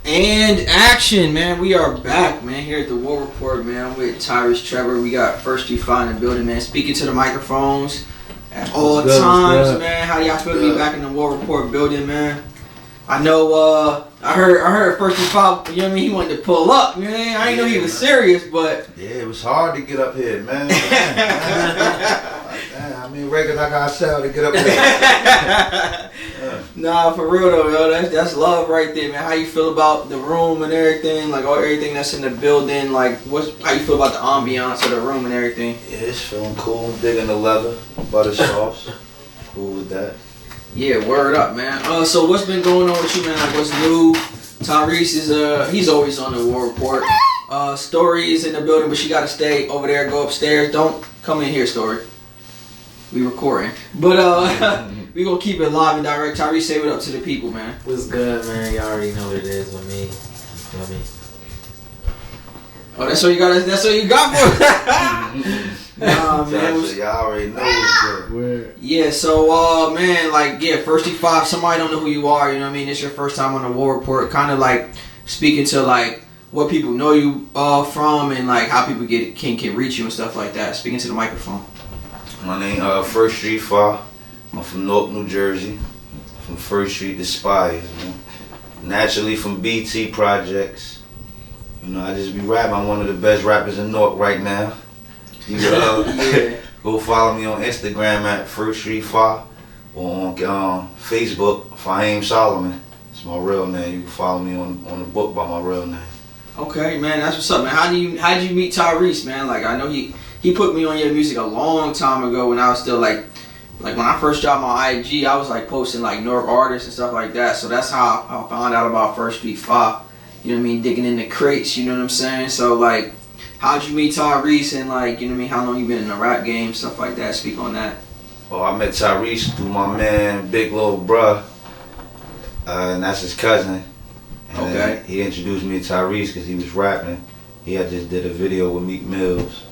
And action, man. We are back, man, here at the War Report, man. I'm with Tyrese, Trevor. We got First Street Fah in the building, man. Speaking to the microphones at all times, man. How y'all feel to be back in the War Report building, man? I know, I heard First Street Fah, you know what I mean? He wanted to pull up, man. I didn't know he was serious, but... Yeah, it was hard to get up here, man. I mean, regular like I said to get up here. Nah, for real though, yo, that's love right there, man. How you feel about the room and everything, like everything that's in the building, like how you feel about the ambiance of the room and everything? Yeah, it's feeling cool. Digging the leather, butter sauce. Cool with that. Yeah, word up, man. So what's been going on with you, man? Like what's new? Tyrese is he's always on the War Report. Story is in the building, but she gotta stay over there. Go upstairs. Don't come in here, Story. We recording, but we gonna keep it live and direct. Tyrese, say what up to the people, man. What's good, man? Y'all already know what it is with me. You feel me? Oh, that's what you got. That's what you got for. Nah, man. Y'all already know what's good. Yeah. So, man, like, yeah, First Street Fah. Somebody don't know who you are. You know what I mean? It's your first time on the War Report. Kind of like speaking to like what people know you from and like how people can reach you and stuff like that. Speaking to the microphone. My name First Street Fah. I'm from Newark, New Jersey. From First Street to Spires, man. Naturally from BT Projects. You know, I just be rapping. I'm one of the best rappers in Newark right now. You Yeah. Go follow me on Instagram at First Street Fah or on Facebook, Fahim Solomon. It's my real name. You can follow me on the book by my real name. Okay, man, that's what's up, man. How did you meet Tyrese, man? Like, I know he put me on your music a long time ago when I was still like when I first dropped my IG, I was like posting like Newark artists and stuff like that. So that's how I found out about First Street Fah. You know what I mean? Digging in the crates, you know what I'm saying? So like, how'd you meet Tyrese and like, you know what I mean? How long you been in the rap game, stuff like that? Speak on that. Well, I met Tyrese through my man, Big Lil Bruh, and that's his cousin. And okay. He introduced me to Tyrese because he was rapping. He had just did a video with Meek Mills,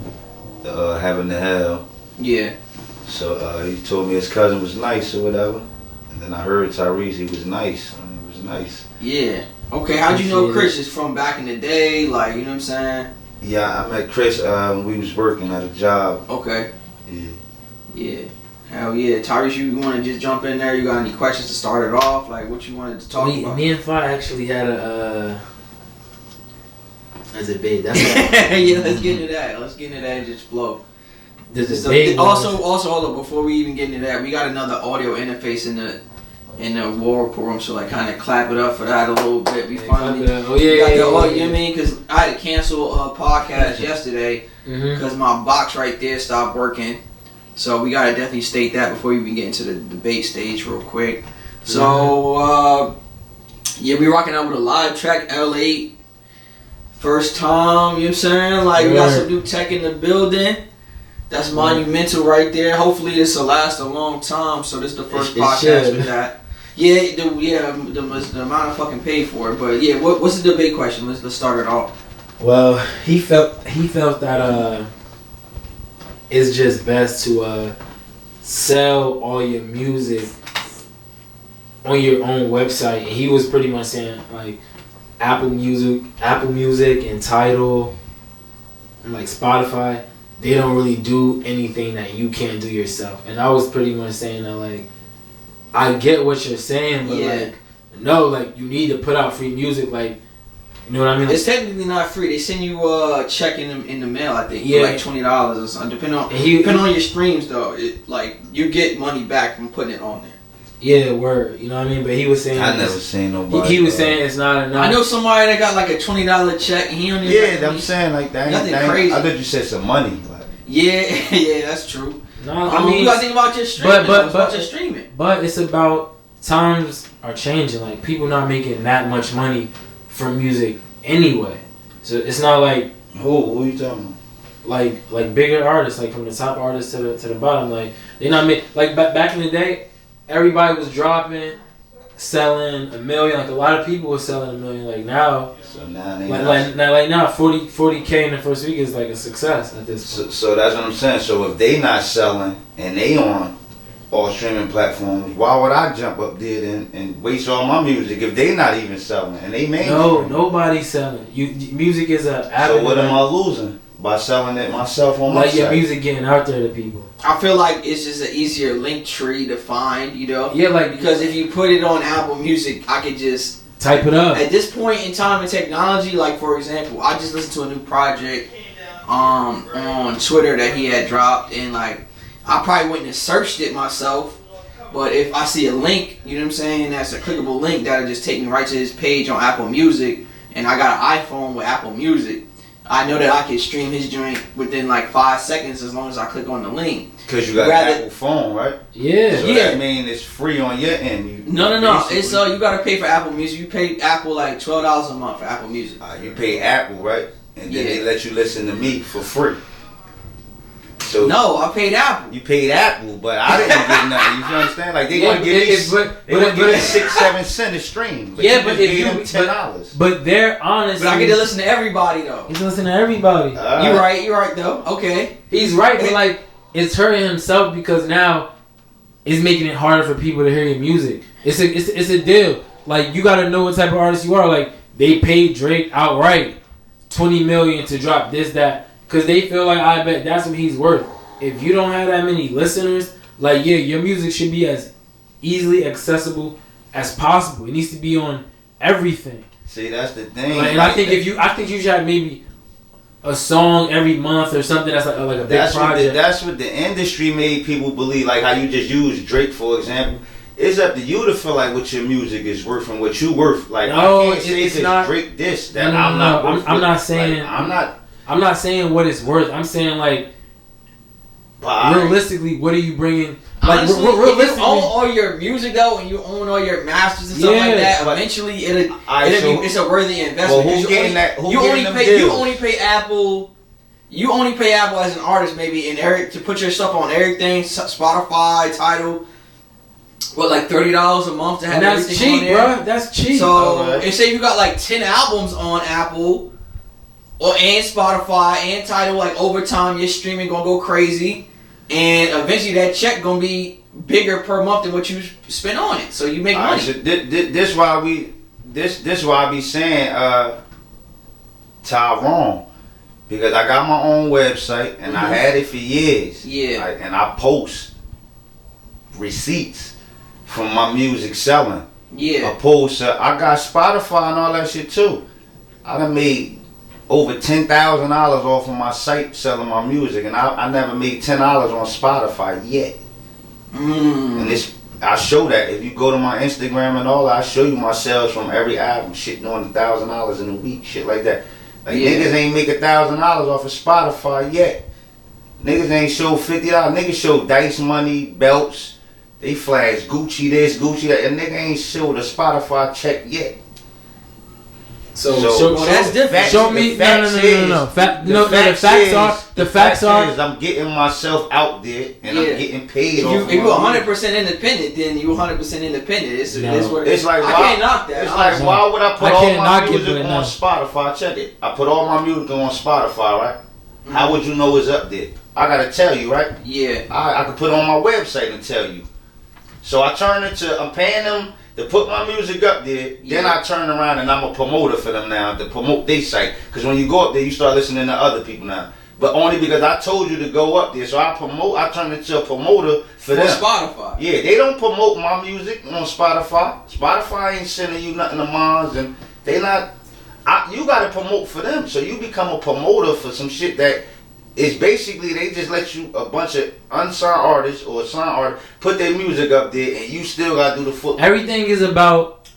Heaven to Hell. Yeah. So he told me his cousin was nice or whatever. And then I heard Tyrese, he was nice. I mean, he was nice. Yeah. Okay, how'd you know Chris is from back in the day? Like, you know what I'm saying? Yeah, I met Chris when we was working at a job. Okay. Yeah. Yeah. Hell yeah. Tyrese, you want to just jump in there? You got any questions to start it off? Like, what you wanted to talk about? Me and Fah actually had a debate. That's yeah, let's get into that. Let's get into that and just flow. Also, hold up, before we even get into that, we got another audio interface in the War Report, so like kind of clap it up for that a little bit. We finally, you know what I mean? Because I had to cancel a podcast yesterday because my box right there stopped working. So we gotta definitely state that before we even get into the debate stage real quick. So yeah, we rocking out with a live track, L8. First time, you know what I'm saying? Like we got some new tech in the building. That's monumental right there. Hopefully this will last a long time. So this is the first podcast with that. Yeah, the amount of fucking paid for it. But yeah, what's the debate question? Let's start it off. Well, he felt that it's just best to sell all your music on your own website. And he was pretty much saying like Apple Music and Tidal and like Spotify, they don't really do anything that you can't do yourself. And I was pretty much saying that like, I get what you're saying, but like, no, like you need to put out free music, like, you know what I mean? Like, it's technically not free. They send you a check in the mail, I think, for like $20 or something. Depending on your streams though, like you get money back from putting it on there. Yeah, word. You know what I mean? But he was saying I never seen nobody. He was saying it's not enough. I know somebody that got like a $20 check. And he only I'm saying like that. Nothing crazy. I thought you said some money. Like. Yeah, that's true. No, I mean you gotta think about your streaming. But your streaming. But it's about times are changing. Like people not making that much money from music anyway. So it's not like who are you talking about? Like bigger artists, like from the top artists to the bottom. Like they not like back in the day. Everybody was dropping, selling $1 million. Like a lot of people were selling $1 million. Like now, so now like now 40K in the first week is like a success at this point. So that's what I'm saying. So if they not selling and they on all streaming platforms. Why would I jump up there and waste all my music if they not even selling and they mainstream? No, nobody's selling. Music is a avenue. So what am I losing by selling it myself on my like site? your music getting out there to people. I feel like it's just an easier link tree to find, you know? Yeah, like Because if you put it on Apple Music, I could just type it up. At this point in time in technology, like for example, I just listened to a new project on Twitter that he had dropped, and like I probably wouldn't have searched it myself, but if I see a link, you know what I'm saying, that's a clickable link that'll just take me right to his page on Apple Music, and I got an iPhone with Apple Music, I know that I can stream his joint within like 5 seconds as long as I click on the link. Because you got an Apple phone, right? Yeah. So that means it's free on your end. No. It's you gotta pay for Apple Music. You pay Apple like $12 a month for Apple Music. You pay Apple, right? And then they let you listen to me for free. So no, I paid Apple. You paid Apple, but I didn't get nothing. You understand? Like they gonna give me 6-7 cents a stream. But yeah, but if you $10. But they're honest. But I get to listen to everybody though. He's listening to everybody. You're right though. Okay. He's right, but like it's hurting himself because now it's making it harder for people to hear your music. It's a deal. Like you gotta know what type of artist you are. Like they paid Drake outright $20 million to drop this, that. Because they feel like, I bet that's what he's worth. If you don't have that many listeners, like, yeah, your music should be as easily accessible as possible. It needs to be on everything. See, that's the thing. Like, and I think you should have maybe a song every month or something that's like a big project. That's what the industry made people believe. Like how you just use Drake, for example. It's up to you to feel like what your music is worth and what you worth. Like, no, I can't say it's not Drake this, that no, I'm not worth. I'm not saying... Like, I'm not saying what it's worth. I'm saying like realistically, what are you bringing? Like honestly, if you own all your music though, and you own all your masters and stuff like that, eventually it's a worthy investment. Well, who's getting that? You only pay Apple. You only pay Apple as an artist, maybe, and Eric to put your stuff on everything, Spotify, Tidal. What, like $30 a month to have everything cheap, on there? bro. That's cheap. So, and say you got like 10 albums on Apple. And Spotify and Tidal, like over time, your streaming gonna go crazy, and eventually that check gonna be bigger per month than what you spend on it. So you make money. So this why I be saying Tyrone, because I got my own website and I had it for years. Yeah. And I post receipts from my music selling. Yeah. Opposed to I got Spotify and all that shit too. I done made over $10,000 off of my site selling my music, and I never made $10 on Spotify yet. And I show that if you go to my Instagram and all, I show you my sales from every album, shit doing $1,000 in a week, shit like that. Like niggas ain't make $1,000 off of Spotify yet. Niggas ain't show $50. Niggas show Dice Money, belts. They flash Gucci this, Gucci that, and nigga ain't showed a Spotify check yet. So that's different. Show me. No. The facts are. I'm getting myself out there and I'm getting paid. If you 100% independent, then you 100% independent. It's like I can't knock that. It's like why would I put all my music on Spotify? Check it. I put all my music on Spotify, right? How would you know it's up there? I gotta tell you, right? Yeah. I could put it on my website and tell you. So I'm paying them to put my music up there, then I turn around and I'm a promoter for them now to promote their site. Because when you go up there, you start listening to other people now. But only because I told you to go up there. So I turn into a promoter for them. Spotify. Yeah, they don't promote my music on Spotify. Spotify ain't sending you nothing to mine, and they not. You got to promote for them. So you become a promoter for some shit that is basically they just let you a bunch of unsigned artists or signed artists put their music up there, and you still got to do the foot. Everything is about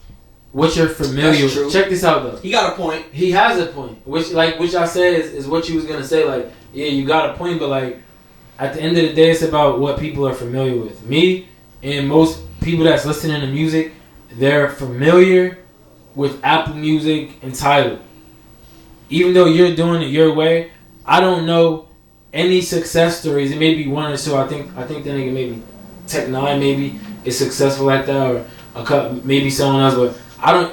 what you're familiar with. Check this out though. He got a point. He has a point. Which I said is what you was gonna say. Like, yeah, you got a point, but like at the end of the day, it's about what people are familiar with. Me and most people that's listening to music, they're familiar with Apple Music and Tidal. Even though you're doing it your way, I don't know any success stories. It may be one or two. I think the nigga maybe Tech 9 maybe is successful like that, or maybe someone else. But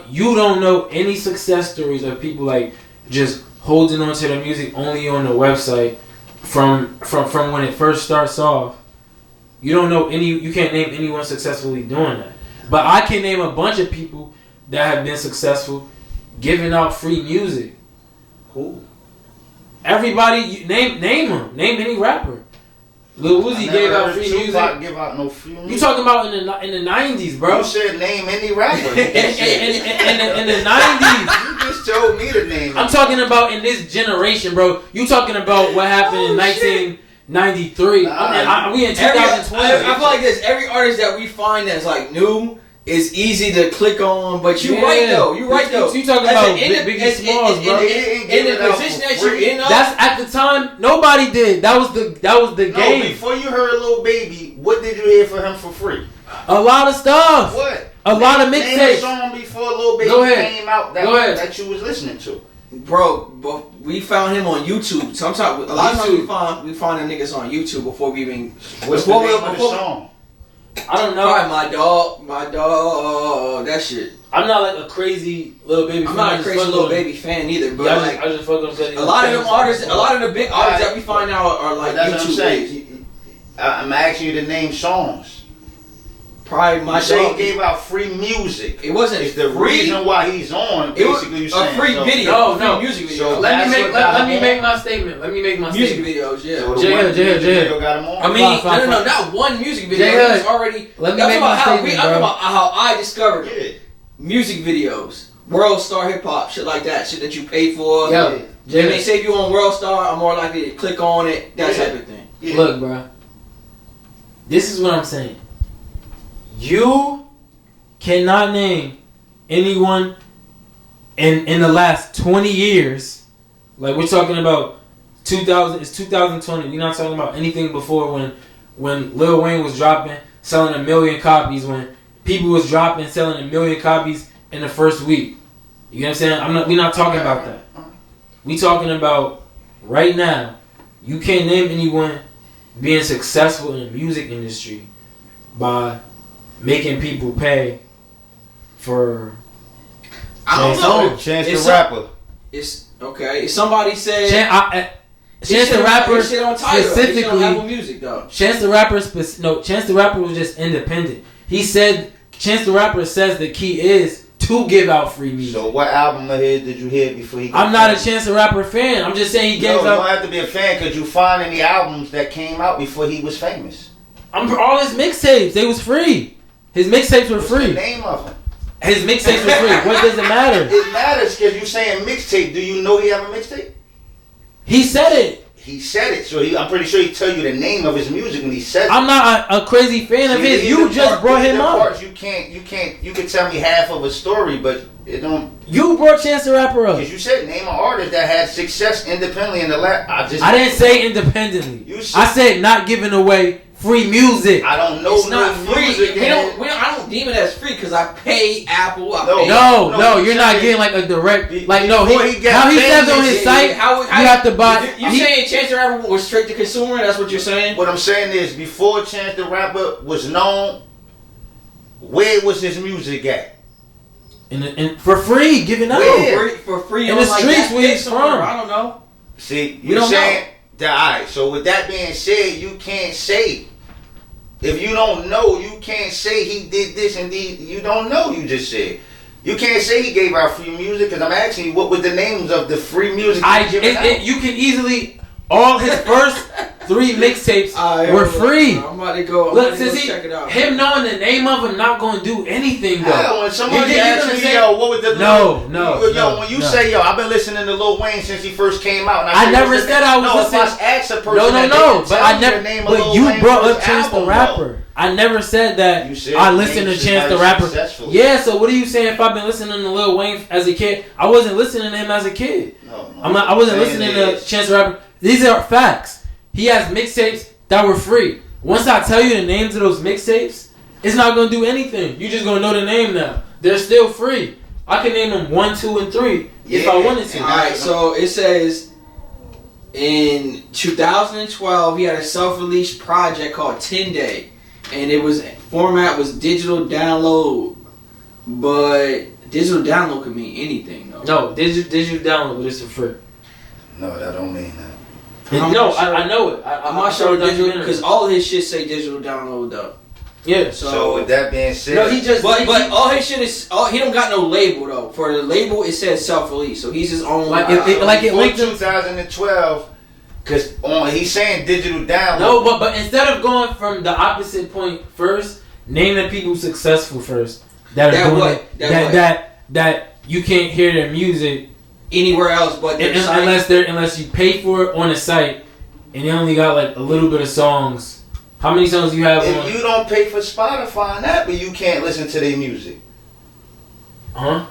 you don't know any success stories of people like just holding on to their music only on the website from when it first starts off You don't know you can't name anyone successfully doing that. But I can name a bunch of people that have been successful giving out free music. Who? Everybody, name them. Name any rapper. Lil Uzi gave out free music. Give out no free music. You talking about in the 90s, bro? You said name any rapper. in the 90s. You just told me to name. I'm talking about in this generation, bro. You talking about what happened in 1993? We in 2020. I feel like this. Every artist that we find that's like new is easy to click on, but you're right though. You're right though. You talking about Biggie Smalls, bro? In the position that you're in, that's at the time nobody did. That was the game. Before you heard Lil Baby, what did you hear for him for free? A lot of stuff. What? A lot of mixtapes. Name a song before Lil Baby came out that you was listening to. Bro, we found him on YouTube. Sometimes a lot of times we find the niggas on YouTube before we even. What's the name of the song? I don't know. Probably my dog, that shit. I'm not like a crazy Lil Baby fan. I'm not a crazy Lil Baby fan either, but I just fuck with him. A lot of them artists, a lot of the big artists that we find out are like that's YouTube. What I'm saying. I'm asking you to name songs. Probably my dog. He gave out free music. It wasn't. It's the reason why he's on. Basically, you saying a free video. No music video. So let me make my statement. Music videos, yeah. So J got him on. I mean, no, not one music video. It was already. Let me make my statement, I'm about how I discovered music videos, World Star Hip Hop, shit like that, shit that you pay for. Yeah. When they say you on World Star, I'm more likely to click on it. That type of thing. Yeah. Look, bro. This is what I'm saying. You cannot name anyone in the last 20 years. Like we're talking about 2000. It's 2020. We're not talking about anything before when Lil Wayne was dropping, selling 1 million copies. When people was dropping, selling 1 million copies in the first week. You know what I'm saying? We're not talking about that. We talking about right now. You can't name anyone being successful in the music industry by making people pay for. I don't know. Chance the Rapper. It's okay. If somebody said Chance the Rapper specifically on Apple Music though. Chance the Rapper was just independent. He said Chance the Rapper says the key is to give out free music. So what album of his did you hear before he? I'm not a Chance the Rapper fan. I'm just saying he gave out. You don't have to be a fan. Could you find any albums that came out before he was famous? All his mixtapes, they was free. His mixtapes were free. What's the name of them? His mixtapes were free. What does it matter? It matters because you're saying mixtape. Do you know he have a mixtape? He said it. He said it. So I'm pretty sure he tell you the name of his music when he says it. I'm not a crazy fan of his. You just brought him up. You can tell me half of a story, but it don't. You brought Chance the Rapper up. Because you said name an artist that had success independently in the last. I didn't say independently. I said not giving away free music. I don't know. It's not free. I don't deem it as free because I pay Apple. No, you're not getting like a direct. Like no, how he says on his site, you have to buy. You saying Chance the Rapper was straight to consumer? That's what you're saying. What I'm saying is, before Chance the Rapper was known, where was his music at? For free, giving out for free in the streets where he's from. I don't know. See, you're saying that. All right. So with that being said, you can't say. If you don't know, you can't say he did this and you don't know. You just said. You can't say he gave out free music because I'm asking you what was the names of the free music you can easily all his first 3 mixtapes were free. I'm about to go. Look, check it out. Him knowing the name of him not going to do anything though. When somebody asks me, what was the when you say, I've been listening to Lil Wayne since he first came out. And I never said I was listening. If I asked a person, but I never. But you brought up Chance the Rapper. I never said that I listened to Chance the Rapper. Yeah, so what are you saying? If I've been listening to Lil Wayne as a kid, I wasn't listening to him as a kid. I wasn't listening to Chance the Rapper. These are facts. He has mixtapes that were free. Once I tell you the names of those mixtapes, it's not gonna do anything. You're just gonna know the name now. They're still free. I can name them 1, 2, and 3 if I wanted to. Alright, so it says in 2012 he had a self-released project called 10 Day. And format was digital download, but digital download could mean anything though. No, digital download is for free. No, that don't mean that. No, I know it. I'm not sure digital because all his shit say digital download though. Yeah. So with that being said, no, he just but all his shit is he don't got no label though. For the label, it says self-release, so he's his own. Like it linked 2012. Cause he's saying digital download. No, but instead of going from the opposite point first, name the people successful first that you can't hear their music anywhere else but unless you pay for it on the site, and they only got like a little bit of songs. How many songs do you have? If you don't pay for Spotify and that, but you can't listen to their music. Huh?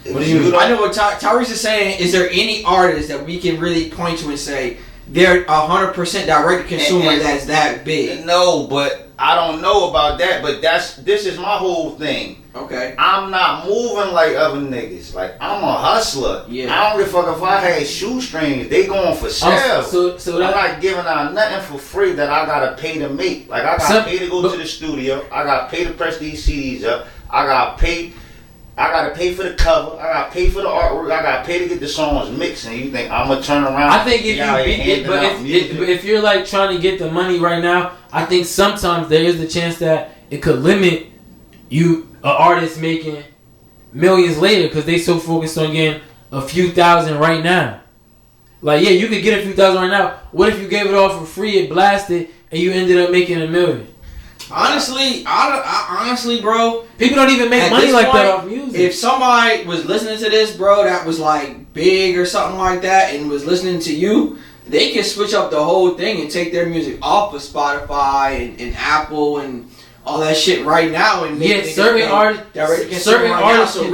What do you mean? I know what Tyrese is saying. Is there any artist that we can really point to and say they're 100% direct consumer that's that big? No, but I don't know about that. But this is my whole thing. Okay. I'm not moving like other niggas. Like, I'm a hustler. Yeah. I don't give a fuck if I had shoestrings. They going for sale. So I'm not giving out nothing for free that I gotta pay to make. Like, I gotta pay to go to the studio. I gotta pay to press these CDs up. I gotta pay for the cover. I gotta pay for the artwork. I gotta pay to get the songs mixed. And you think I'm gonna turn around? I think if you're like trying to get the money right now, I think sometimes there is the chance that it could limit you, an artist making millions later, because they so focused on getting a few thousand right now. Like, yeah, you could get a few thousand right now. What if you gave it all for free, it blasted, and you ended up making $1 million? Honestly, honestly, bro, people don't even make money like that off music. If somebody was listening to this, bro, that was like big or something like that, and was listening to you, they can switch up the whole thing and take their music off of Spotify and Apple and all that shit right now. And certain artists. So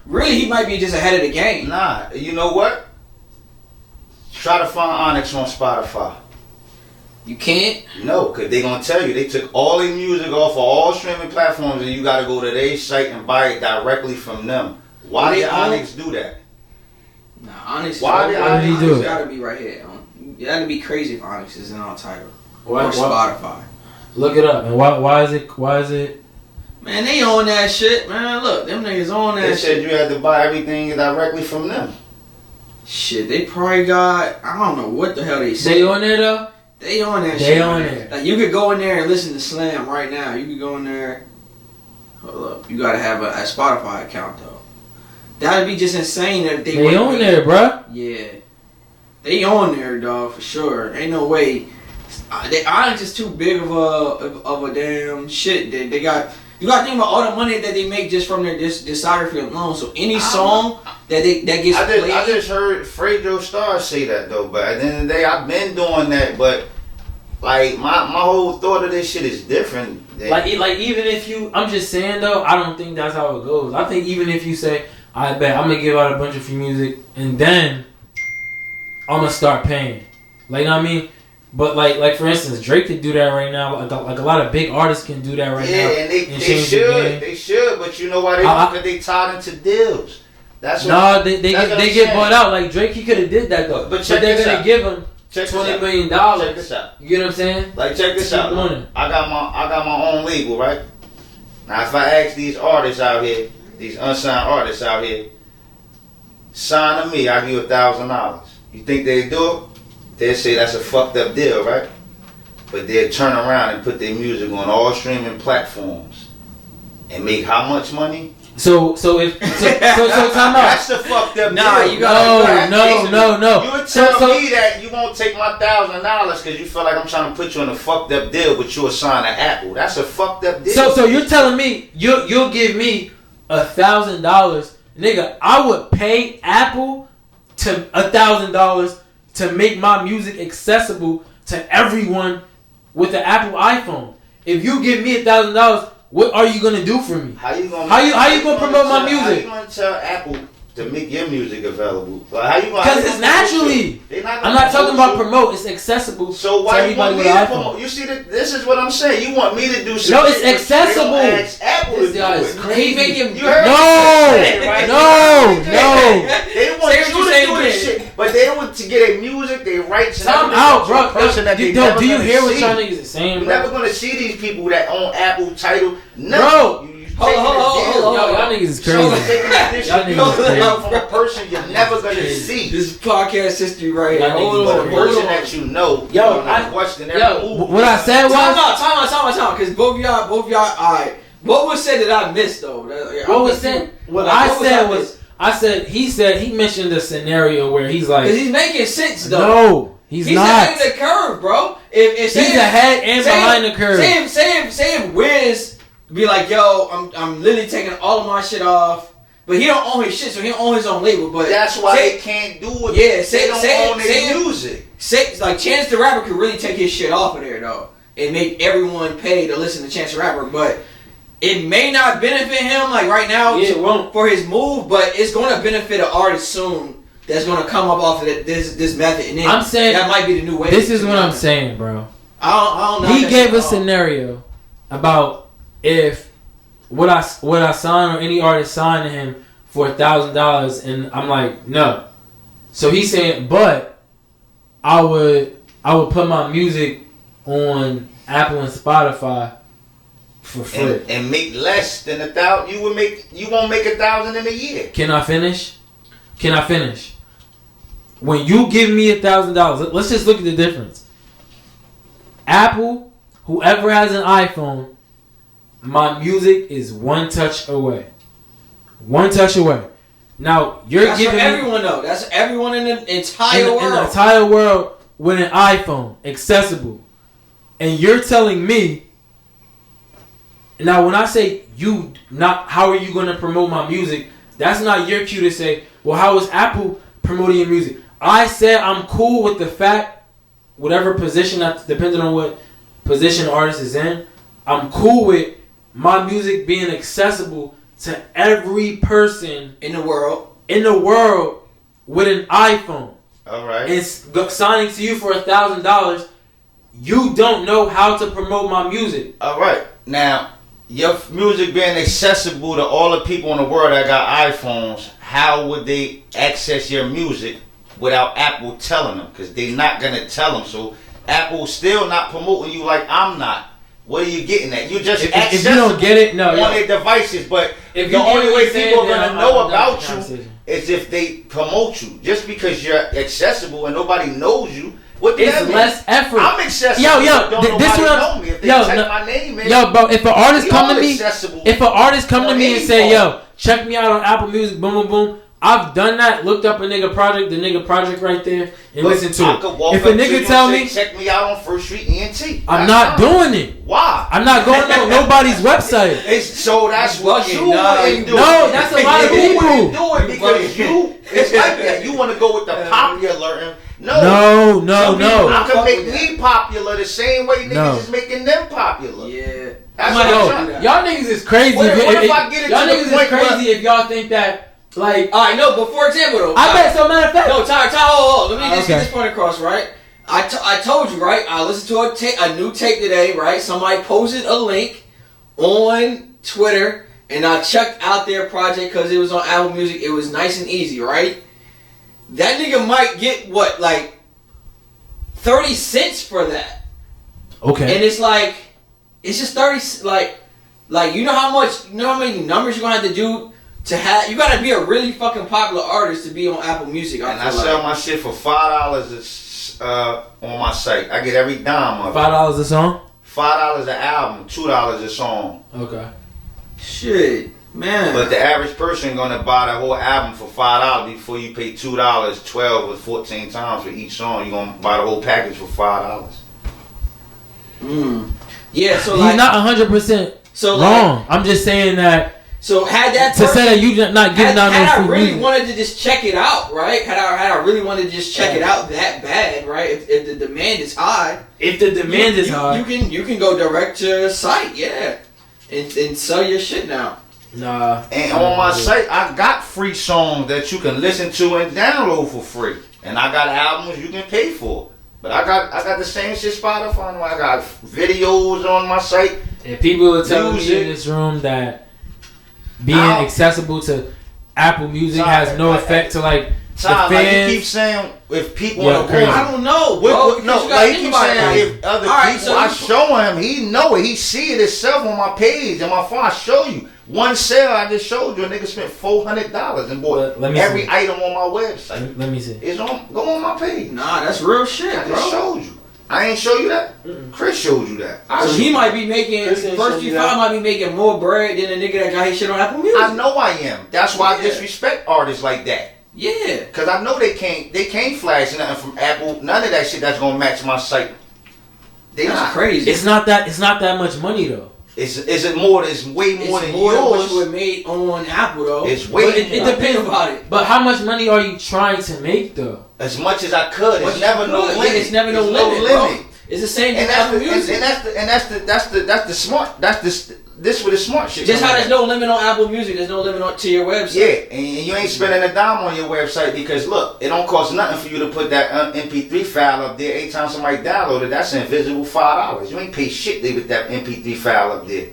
really, he might be just ahead of the game. Nah, you know what? Try to find Onyx on Spotify. You can't? No, because they're going to tell you they took all their music off of all streaming platforms and you got to go to their site and buy it directly from them. Why did Onyx do that? Nah, Onyx. Why did Onyx do it? Gotta be right here. That'd be crazy if Onyx isn't on title. Or Spotify. Look it up. And why is it? Man, they own that shit, man. Look, them niggas own that shit. They said you had to buy everything directly from them. Shit, they probably got, I don't know what the hell they say. They on there though? They own that shit. They own it. Like, you could go in there and listen to Slam right now. You could go in there. Hold up. You gotta have a Spotify account though. That'd be just insane if they own there, bruh. Yeah. They on there, dog, for sure. Ain't no way. Onyx is too big of a damn shit. They got. You gotta think about all the money that they make just from their discography alone. So any song that gets played. I just heard Fredo Starr say that though. But at the end of the day, I've been doing that. But like my whole thought of this shit is different. Like even if you, I'm just saying though, I don't think that's how it goes. I think even if you say, I bet I'm gonna give out a bunch of free music and then I'm gonna start paying. Like, you know what I mean? But like for instance, Drake could do that right now. Like a lot of big artists can do that right now. Yeah, and they should. But you know why they tied into deals. That's what. No, they get bought out. Like Drake, he could have did that though. But they're gonna give him $20 million. Check this out. You get what I'm saying? Like check this out. I got my own label, right? Now if I ask these artists out here, these unsigned artists out here, sign to me, I'll give you $1,000. You think they do it? They'll say that's a fucked up deal, right? But they'll turn around and put their music on all streaming platforms and make how much money? So time out. That's the fucked up deal. You gotta no. You would tell me that you won't take my $1,000 because you feel like I'm trying to put you on a fucked up deal, but you assign to Apple. That's a fucked up deal. So you're telling me you'll give me $1,000, nigga? I would pay Apple to $1,000 to make my music accessible to everyone with the Apple iPhone. If you give me $1,000, what are you gonna do for me? How you gonna promote my music? How you gonna tell Apple to make your music available? Like, how you gonna? Because it's naturally. I'm not talking about promote. It's accessible. So why you want me to promote? You see, this is what I'm saying. You want me to do something? No, it's accessible. Ask Apple to do it. Crazy. You heard No. They want you to do this shit, but they want to get a music, they rights. Time out, bro. Do you hear what y'all niggas are saying, You're bro? never gonna see these people that own Apple title. No. Hold on. Yo, y'all niggas is crazy. Y'all niggas is crazy. From a person you're never gonna see. This podcast history right here. Hold on. A person that you know. Yo, I watched every movie. What I said was time out. Because both y'all. Alright. What was said that I missed though? What was said? What I said was. He mentioned a scenario where he's like, because he's making sense though. No, he's not. He's ahead of the curve, bro. If he's ahead and behind the curve. Say if Wiz be like, yo, I'm literally taking all of my shit off, but he don't own his shit, so he don't own his own label. But that's why they can't do it. Yeah, they don't own their music. Like Chance the Rapper could really take his shit off of there though, and make everyone pay to listen to Chance the Rapper, but. It may not benefit him like right now for his move, but it's going to benefit an artist soon that's going to come up off of this method. And then I'm saying that might be the new way. This is what I'm saying, bro. I don't know. He gave a scenario about if would I sign or any artist sign to him for $1,000, and I'm like no. So he's saying, but I would put my music on Apple and Spotify. For free. And make less than 1,000. You won't make 1,000 in a year. Can I finish? When you give me $1,000, let's just look at the difference. Apple, whoever has an iPhone, my music is one touch away. Now you're giving everyone though. That's everyone in the entire world. In the entire world with an iPhone accessible, and you're telling me. Now, when I say how are you going to promote my music? That's not your cue to say, well, how is Apple promoting your music? I said I'm cool with the fact, whatever position, depending on what position the artist is in, I'm cool with my music being accessible to every person in the world with an iPhone. All right. And signing to you for $1,000, you don't know how to promote my music. All right. Now, your music being accessible to all the people in the world that got iPhones, how would they access your music without Apple telling them? Because they're not going to tell them. So Apple's still not promoting you like I'm not. What are you getting at? You just if you don't get it, no, on their devices. But the only way people are going to know about you is if they promote you. Just because you're accessible and nobody knows you. What does that mean? Less effort. I'm accessible. This one. Know me. If they check my name in, bro. If an artist come to me and say, yo, check me out on Apple Music, boom, boom, boom. I've done that. Looked up the nigga project right there, and listened to it. If a nigga tell me, check me out on First Street ENT. I'm not doing it. Why? I'm not going on nobody's website. So that's what you wouldn't do. No, that's a lot of people. You wouldn't do it because it's like that. You want to go with the popular. No. I can make me popular the same way niggas is making them popular. Yeah. Y'all niggas is crazy. What if I get it y'all to niggas the point is crazy if y'all think that. Like, all right, no, but for example, though, I bet. So matter of fact, no, hold. Let me just get this point across, right? I told you, right? I listened to a new tape today, right? Somebody posted a link on Twitter, and I checked out their project because it was on Apple Music. It was nice and easy, right? That nigga might get what, like 30 cents for that. Okay. And it's like, it's just 30, like you know how many numbers you're gonna have to do. You gotta be a really fucking popular artist to be on Apple Music. I sell my shit for $5 on my site. I get every dime of it. $5 a song? $5 an album, $2 a song. Okay. Shit, man. But the average person gonna buy the whole album for $5 before you pay $2 12 or 14 times for each song. You gonna buy the whole package for $5. Yeah, so he's not 100% wrong. I'm just saying that. So had that to say that you not giving out no free had I really music. wanted to just check it out, right? Had I really wanted to just check it out that bad, right? If the demand is high, you can go direct to a site, yeah, and sell your shit now. Nah. And on my site, I got free songs that you can listen to and download for free, and I got albums you can pay for. But I got the same shit Spotify. I got videos on my site. And people are telling me in this room that being accessible to Apple Music has no effect to like Tom, like you keep saying, if people want to I don't know, bro. No, like you keep saying, if other people, I show him, he know it, he see it himself on my page, on my phone. I show you one sale I just showed you. A nigga spent $400 and bought every item on my website. Let me see. It's on. Go on my page. Nah, that's real shit, I bro. just showed you. I ain't show you that. Chris showed you that. So he might be making First Street Fah might be making more bread than a nigga that got his shit on Apple Music. I know I am. That's why I disrespect artists like that. Yeah. Cause I know they can't flash nothing from Apple. None of that shit that's gonna match my site. That's crazy. It's not that much money though. It's more. It's way more than yours. What you would made on Apple though. It's way. It depends about it. But how much money are you trying to make though? As much as I could. It's never no limit. Yeah, it's never no limit. Bro. It's the same thing with Apple Music. That's the smart. This with the smart shit. Just how there's no limit on Apple Music, there's no limit to your website. Yeah, and you ain't spending a dime on your website because look, it don't cost nothing for you to put that MP3 file up there. Every time somebody download it, that's an invisible $5. You ain't pay shit with that MP3 file up there.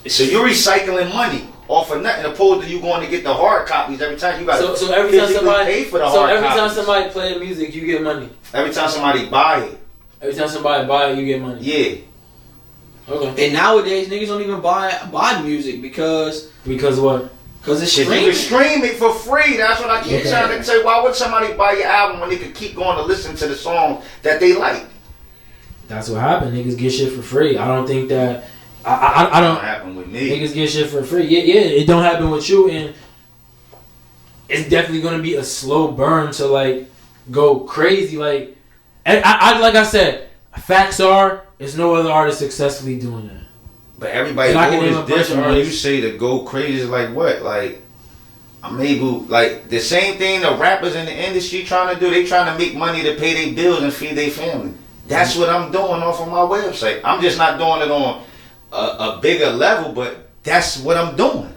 So you're recycling money off of nothing, opposed to you going to get the hard copies every time you got to pay for the hard copies. So every time somebody play music, you get money. Every time somebody buy it. Every time somebody buy it, you get money. Yeah. Okay. And nowadays, niggas don't even buy music because what? Because it's streaming. You can stream it for free. That's what I keep trying to say. Why would somebody buy your album when they could keep going to listen to the song that they like? That's what happened. Niggas get shit for free. I don't think that. I don't. Happen with me. Niggas get shit for free. Yeah, it don't happen with you, and it's definitely gonna be a slow burn to like go crazy. Like, and like I said, facts are. There's no other artist successfully doing that. But everybody is different. When you say to go crazy, is like what? Like, I'm able, like, the same thing the rappers in the industry trying to do. They trying to make money to pay their bills and feed their family. That's what I'm doing off of my website. I'm just not doing it on a bigger level, but that's what I'm doing.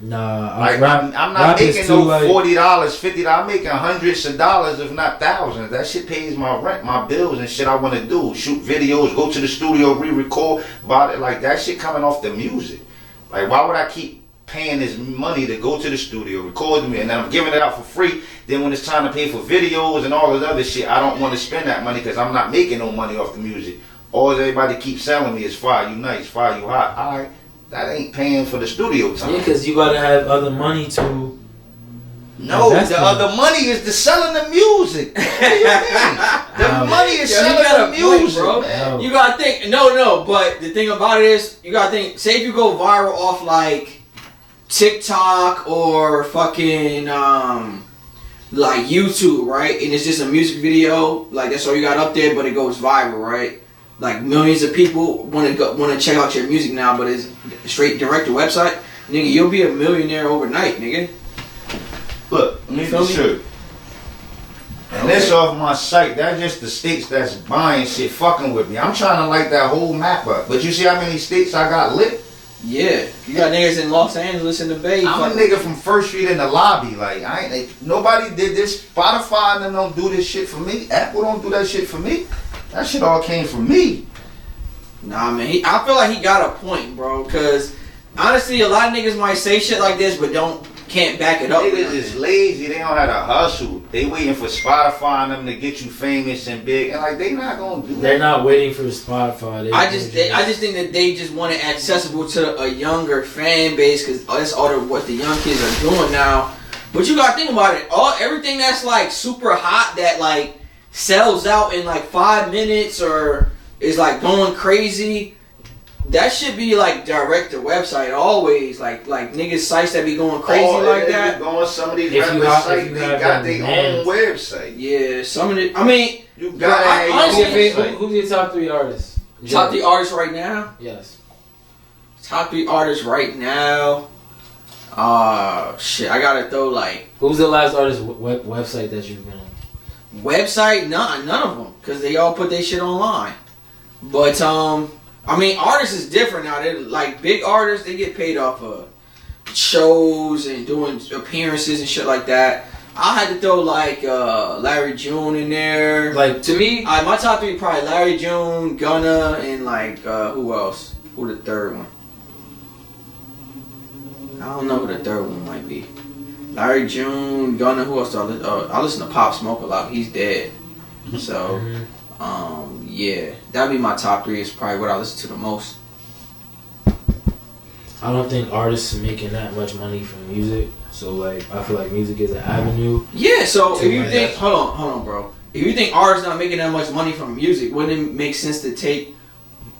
Nah, like I'm not making no $40, $50. I'm making hundreds of dollars, if not thousands. That shit pays my rent, my bills, and shit I want to do. Shoot videos, go to the studio, re-record. About it, like that shit coming off the music. Like, why would I keep paying this money to go to the studio, record me, and then I'm giving it out for free? Then when it's time to pay for videos and all this other shit, I don't want to spend that money because I'm not making no money off the music. All everybody keeps selling me is fire, you nice, fire, you hot. All right. That ain't paying for the studio time. Yeah, because you gotta have other money to. No, the other money is the selling the music. What do you mean? The money is selling the music, bro. Man. You gotta think. No, but the thing about it is, you gotta think. Say if you go viral off like TikTok or fucking like YouTube, right? And it's just a music video, like that's all you got up there, but it goes viral, right? Like millions of people want to check out your music now, but it's straight direct to website. Nigga, you'll be a millionaire overnight, nigga. Look, let me be sure. And this off my site, that's just the states that's buying shit, fucking with me. I'm trying to light that whole map up. But you see how many states I got lit? Yeah, you got niggas in Los Angeles in the Bay. I'm a nigga from First Street in the lobby. Like, nobody did this. Spotify and them don't do this shit for me. Apple don't do that shit for me. That shit all came from me. Nah, man. I feel like he got a point, bro. Because honestly, a lot of niggas might say shit like this, but can't back it up. Niggas is lazy. They don't have to hustle. They waiting for Spotify and them to get you famous and big, and like they not gonna do that. They're not waiting for Spotify. I just think that they just want it accessible to a younger fan base because that's all what the young kids are doing now. But you gotta think about it. Everything that's like super hot that like sells out in like 5 minutes or is like going crazy, that should be like direct to website always. Like niggas sites that be going crazy like that. Going some of these websites, they got their own website. Yeah, some of it. I mean, you gotta have who's your top 3 artists? Top 3 artists right now? Yes. Top 3 artists right now. Shit, I gotta throw like. Who's the last artist website that you've been on? Website? None of them, cause they all put their shit online. But I mean, artists is different now. They're like big artists. They get paid off of shows and doing appearances and shit like that. I had to throw like Larry June in there. Like to me, my top 3 probably Larry June, Gunna, and like who else? Who the third one? I don't know who the third one might be. Larry June, Gunna. Who else? I listen to Pop Smoke a lot. He's dead. So, yeah, that'd be my top 3. Is probably what I listen to the most. I don't think artists are making that much money from music. So like, I feel like music is an avenue. Yeah. So if you think, hold on, bro. If you think artists not making that much money from music, wouldn't it make sense to take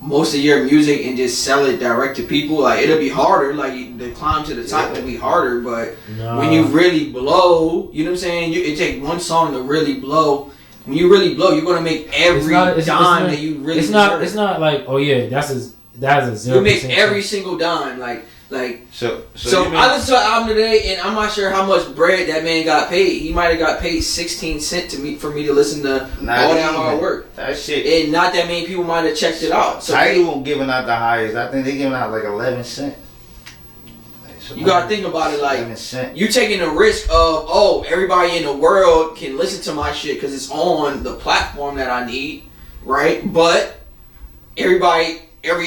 most of your music and just sell it direct to people? Like, it'll be harder. Like, the climb to the top will be harder. But when you really blow, you know what I'm saying? It take one song to really blow. When you really blow, you're gonna make every dime that you really. It's not like, oh yeah, that's a 0%. You make every single dime, like. So I listened to an album today, and I'm not sure how much bread that man got paid. He might have got paid 16 cents for me to listen to all that hard work. That shit. And not that many people might have checked it out. So Tidal giving out the highest. I think they giving out like 11 cents. You gotta think about it, like, you taking the risk of, everybody in the world can listen to my shit because it's on the platform that I need, right? But every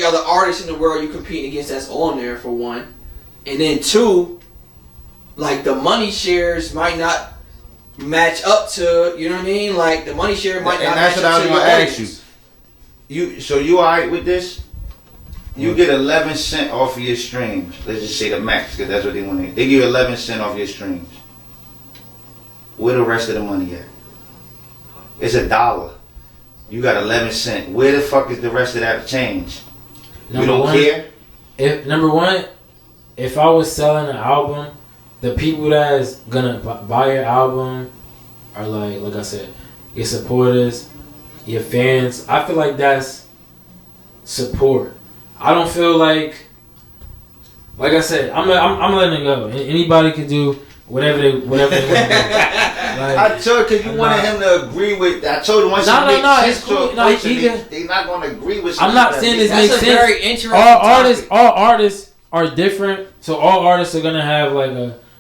other artist in the world you competing against that's on there, for one. And then 2, like, the money shares might not match up to, you know what I mean? Like, the money share might not match up to. And that's what I was gonna ask you. So you alright with this? You get 11 cents off of your streams. Let's just say the max, because that's what they want to. They give you 11 cents off your streams. Where the rest of the money at? It's $1. You got 11 cents. Where the fuck is the rest of that change? You don't care? Number one, if I was selling an album, the people that's gonna buy your album are like I said, your supporters, your fans. I feel like that's support. I don't feel like I said, I'm letting it go. Anybody can do whatever they want to do. I told because you wanted him to agree with. I told him once you make sense to a person, they not going to agree with. I'm not saying this makes sense. Very interesting. All artists are different, so all artists are gonna have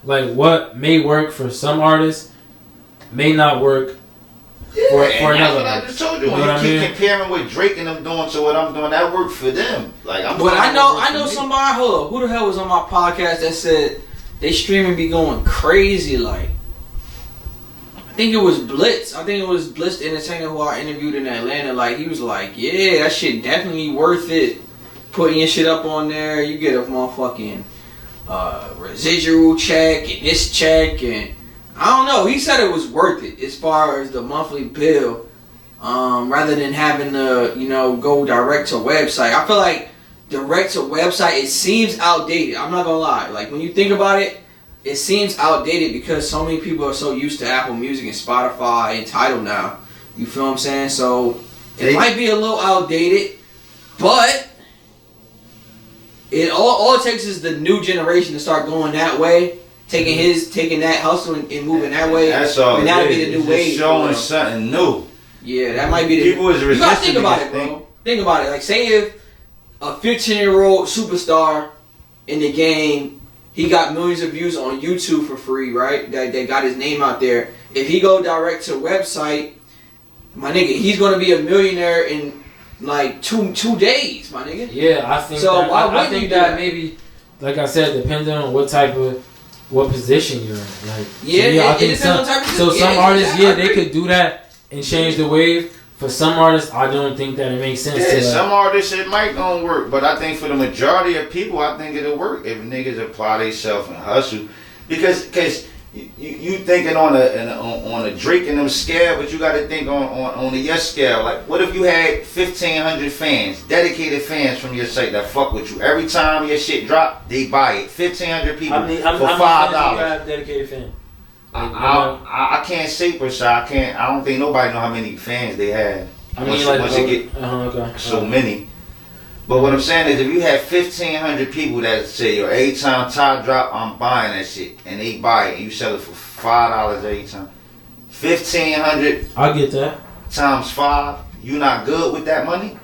what may work for some artists may not work for another. I just told you. When you keep comparing what Drake and them doing to what I'm doing, that worked for them. Like, but I know somebody. Hold up, who the hell was on my podcast that said they streaming be going crazy? Like, I think it was Blitz. Blitz Entertainer who I interviewed in Atlanta. Like, he was like, yeah, that shit definitely worth it. Putting your shit up on there, you get a motherfucking residual check and this check, and I don't know. He said it was worth it as far as the monthly bill, rather than having to, go direct to website. I feel like direct to website, it seems outdated. I'm not gonna lie. Like, when you think about it, it seems outdated because so many people are so used to Apple Music and Spotify and Tidal now. You feel what I'm saying? So it might be a little outdated, but all it takes is the new generation to start going that way, taking that hustle and moving that way. That's all. And that'll be the new wave. Showing something new. Yeah, that might be the. People is resistant. You gotta think about it, bro. Think about it. Like, say if a 15-year-old superstar in the game, he got millions of views on YouTube for free, right? That got his name out there. If he go direct to website, my nigga, he's gonna be a millionaire in like two days, my nigga. Yeah, I think so. I think that maybe, like I said, depending on what position you're in. Like, yeah, I think some artists, they could do that and change the wave. For some artists, I don't think that it makes sense. Yeah, some artists it might don't work, but I think for the majority of people, I think it'll work if niggas apply themselves and hustle. Because you thinking on a Drake and them scale, but you got to think on the yes scale. Like, what if you had 1,500 fans, dedicated fans from your site that fuck with you every time your shit drop, they buy it. 1,500 people for $5. You have dedicated fans. I can't say per se. I don't think nobody know how many fans they have. Once you get so many. But what I'm saying is, if you have 1,500 people that say, yo, every time Ty drop, I'm buying that shit, and they buy it, and you sell it for $5 every time. 1,500. I get that. Times 5. You not good with that money?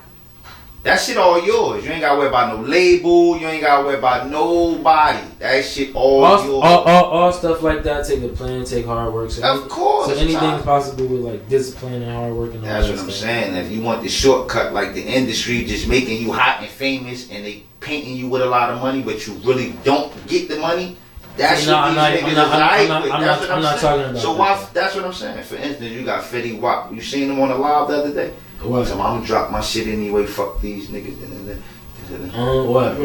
That shit all yours. You ain't got to worry about no label. You ain't got to worry about nobody. That shit all yours. All stuff like that take a plan, take hard work. So of course. So anything's possible with like discipline and hard work and all that. That's what I'm saying. If you want the shortcut, like the industry just making you hot and famous and they painting you with a lot of money, but you really don't get the money, That's what these niggas is hype with. That's what I'm not talking about. So why? That's what I'm saying. For instance, you got Fetty Wap. You seen him on the live the other day? What? So I'm gonna drop my shit anyway. Fuck these niggas. What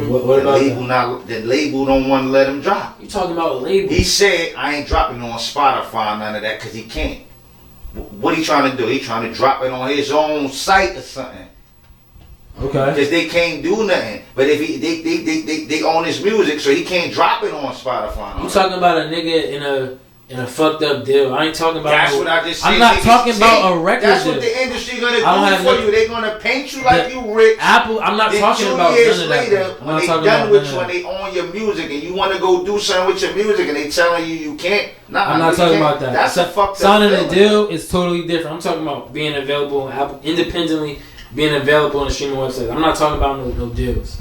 about the label don't want to let him drop. You talking about a label? He said I ain't dropping on Spotify, none of that, cause he can't. What he trying to do? He trying to drop it on his own site or something. Okay. Because they can't do nothing. But if they own his music, so he can't drop it on Spotify. You talking about a nigga in a fucked up deal? I ain't talking about. That's what I just said. I'm not talking about a record That's deal. what the industry gonna do for you. They gonna paint you like you rich. Apple. I'm not talking about none of that. 2 years later, when they done with you and they own your music and you want to go do something with your music and they telling you can't. Nah, I'm not talking about that. That's a fucked up. Signing a deal is totally different. I'm talking about being available on Apple independently. Being available on the streaming website. I'm not talking about no deals.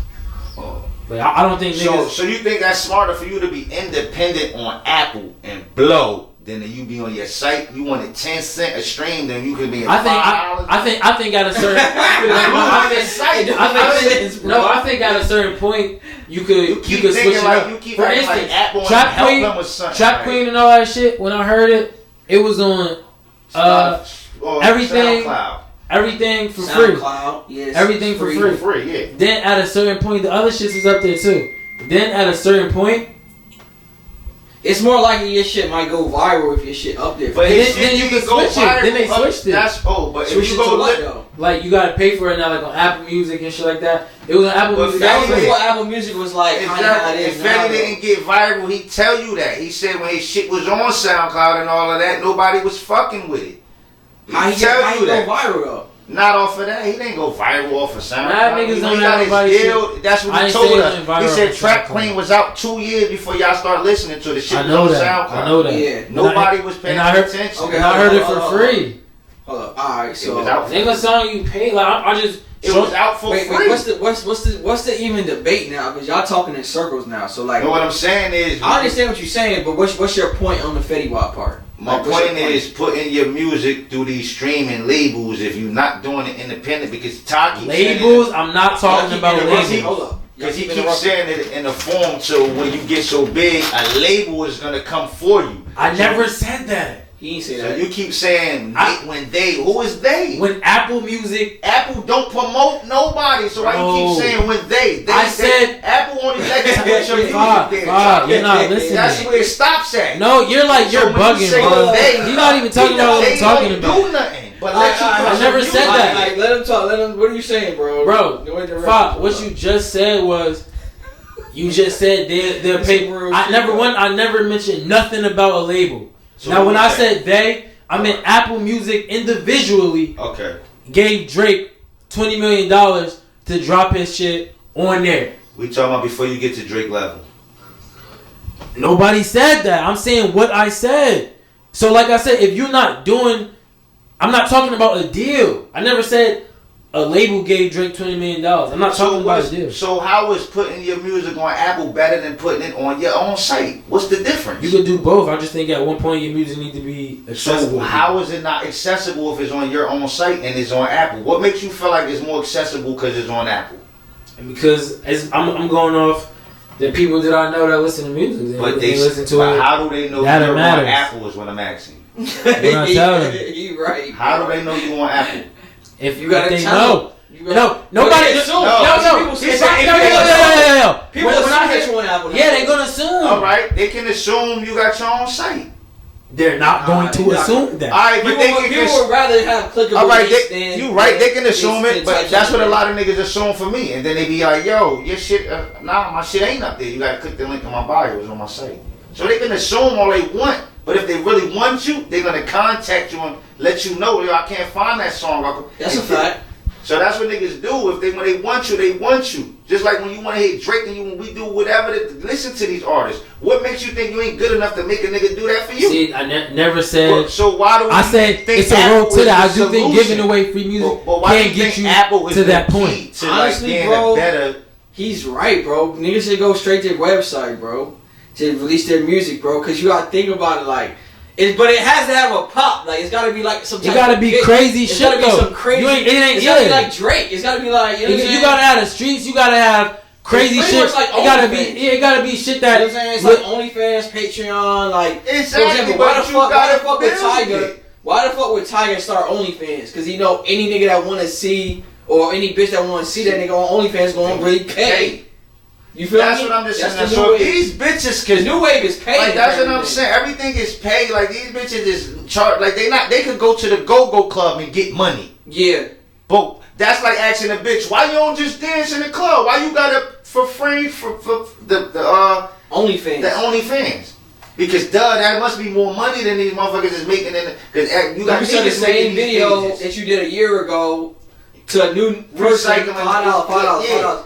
Like I don't think niggas. So you think that's smarter for you to be independent on Apple and blow than you be on your site? You want 10 cents a stream, then you could be. I think at a certain. I think at a certain point you could switch it up. For instance, Trap Queen and all that shit. When I heard it, it was on everything. SoundCloud. Everything for SoundCloud, free. Yes, everything for free. Yeah. Then at a certain point, the other shit was up there too. Then at a certain point, it's more likely your shit might go viral if your shit up there. But then you can switch it. Then they switched it. But switch if you it go to what though? Like you gotta pay for it now, like on Apple Music and shit like that. It was on Apple Music. That was before Apple Music was like kind of how it is if now. Fetty didn't get viral, he tell you that. He said when his shit was on SoundCloud and all of that, nobody was fucking with it. How he go viral though? Not off of that. He didn't go viral off of SoundCloud. Nah, niggas don't have nobody shit. That's what he told us. He said Trap Queen was out 2 years before y'all started listening to the shit on SoundCloud. I know that. Yeah. Nobody was paying attention. Okay, I heard it for free. Hold up. Alright, so nigga song you pay like I just it was out for free. Wait, what's the even debate now? Because y'all talking in circles now. So like, you know what I'm saying is, I understand what you're saying, but what's your point on the Fetty Wap part? My point is putting your music through these streaming labels if you're not doing it independent, because Taki labels. I'm not talking about labels. Hold up. Because he keeps saying it in a form so when you get so big, a label is gonna come for you. I never said that. He ain't say So that. you keep saying who is they? When Apple Music, Apple don't promote nobody, so why you keep saying when they I said Apple only let you put your music there. You're not listening. That's where it stops at. No, you're bugging, bro. You're not even talking about what I'm talking about. They don't do nothing. But I never said that. Like, let him talk. What are you saying, bro? Bro, Fah, what you just said was, you just said they'll pay. I never mentioned nothing about a label. So now, when I said they, I meant Apple Music individually. Okay. Gave Drake $20 million to drop his shit on there. We talking about before you get to Drake level. Nobody said that. I'm saying what I said. So, like I said, if you're not doing, I'm not talking about a deal. I never said a label gave Drake $20 million. I'm not talking about a deal. So how is putting your music on Apple better than putting it on your own site? What's the difference? You could do both. I just think at one point your music needs to be accessible. So how is it not accessible if it's on your own site and it's on Apple? What makes you feel like it's more accessible because it's on Apple? Because I'm going off the people that I know that listen to music. But they listen to it. How do they know you're on Apple is what I'm asking. When I tell them. You right. How do they know you on Apple? If you gotta know. Nobody. People when I hit you on Apple. Yeah, they're gonna assume. All right, they can assume you got your own site. They're not going to assume that. All right, but people would rather have clickable. All right, you right. They can assume it, but that's what a lot of niggas assume for me, and then they be like, "Yo, your shit, my shit ain't up there. You gotta click the link in my bio. It's on my site." So they can assume all they want, but if they really want you, they're gonna contact you and let you know, yo, I can't find that song. That's a fact. So that's what niggas do. When they want you, they want you. Just like when you want to hit Drake and when we do whatever to listen to these artists. What makes you think you ain't good enough to make a nigga do that for you? See, I never said. Well, so why do I said it's a road to that? I do think giving away free music can't get you to that point. To honestly, like bro, he's right, bro. Niggas should go straight to their website, bro, to release their music, bro. Because you gotta think about it like. But it has to have a pop. Like, it's got to be like some type of... It got to be crazy shit, though. It's got to be some crazy... It's got to be like Drake. It's got to be like... You know got to have the streets. You got to have crazy shit. Like it gotta be shit that. You know what I'm saying? It's like OnlyFans, Patreon, like exactly. For example, why the fuck with Tiger? Why the fuck would Tiger start OnlyFans? Because he know any nigga that want to see or any bitch that want to see that nigga on OnlyFans gonna really pay. You feel that's me? What I'm just saying. The So these bitches, cause New Wave is paid. Like that's what I'm saying. Everything is paid. Like these bitches is charged. Like they could go to the go-go club and get money. Yeah. But that's like asking a bitch, why you don't just dance in the club? Why you got it for free for the OnlyFans? The OnlyFans. Because that must be more money than these motherfuckers is making in because you got the same video that you did a year ago to a new person. $5.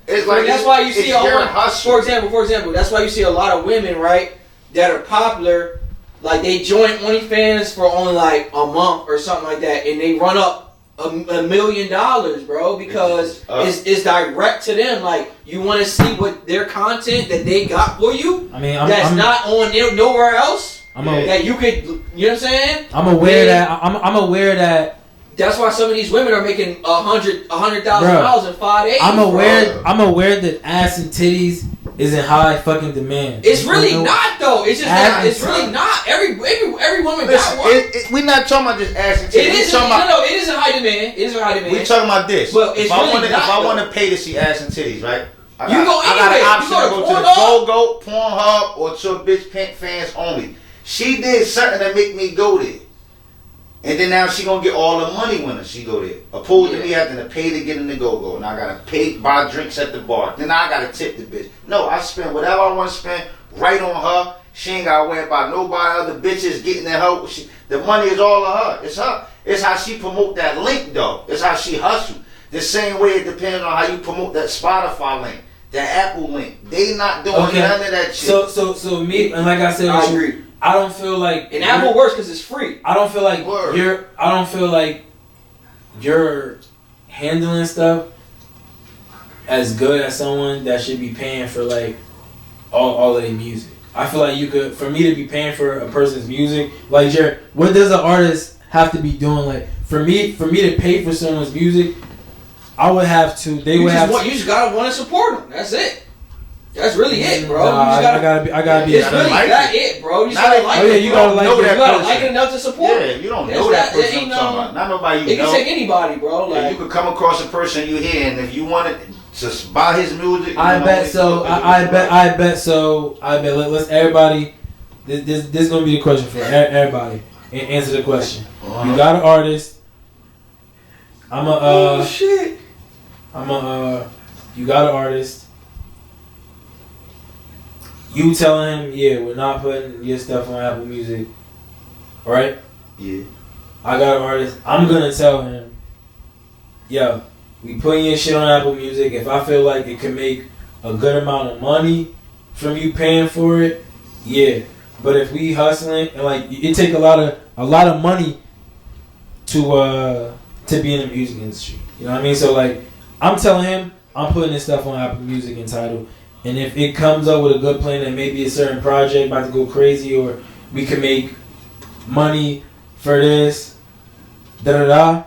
It's like that's why you see a hustle. For example, that's why you see a lot of women, right, that are popular, like they join OnlyFans for only like a month or something like that, and they run up $1 million, bro, because it's direct to them. Like you want to see what their content that they got for you. I mean, I'm not on nowhere else. That you could, you know what I'm saying? I'm aware that. That's why some of these women are making $100,000 in 5 days. I'm aware that ass and titties is in high fucking demand. It's really not though. It's just that it's really not. Every woman got one. We're not talking about just ass and titties. It is in high demand. It is in high demand. We're talking about this. But if I want to pay to see ass and titties, right? I got an option to go to the Go-Go, Pornhub, or to a bitch Pink Fans only. She did something that make me go there. And then now she gonna get all the money when she go there. Opposed to me having to pay to get in the go-go. And I gotta buy drinks at the bar. Then I gotta tip the bitch. No, I spend whatever I want to spend right on her. She ain't gotta worry about nobody other bitches getting at her. The money is all of her. It's her. It's how she promote that link though. It's how she hustle. The same way it depends on how you promote that Spotify link, that Apple link. They not doing none of that shit. So me, and like I said, I agree. I don't feel like and Apple works because it's free. I don't feel like you're handling stuff as good as someone that should be paying for like all of their music. I feel like for me to be paying for a person's music, like Jared, what does an artist have to be doing? Like for me to pay for someone's music, I would have to. You just gotta want to support them. That's it. That's really it, bro. I gotta be. It's really that it, bro. You gotta like it. You gotta like it enough to support. Yeah, you don't know that person. I'm talking about. Not nobody you know. It can take anybody, bro. Like you could come across a person you hear, and if you wanted to buy his music, I bet so. Let's everybody. This is gonna be the question for everybody. Answer the question. You got an artist. You got an artist. You telling him, we're not putting your stuff on Apple Music, right? Yeah. I got an artist. I'm gonna tell him, we putting your shit on Apple Music. If I feel like it can make a good amount of money from you paying for it, But if we hustling and like it take a lot of money to be in the music industry. You know what I mean? So like I'm telling him I'm putting this stuff on Apple Music and Tidal. And if it comes up with a good plan that maybe a certain project about to go crazy or we can make money for this, I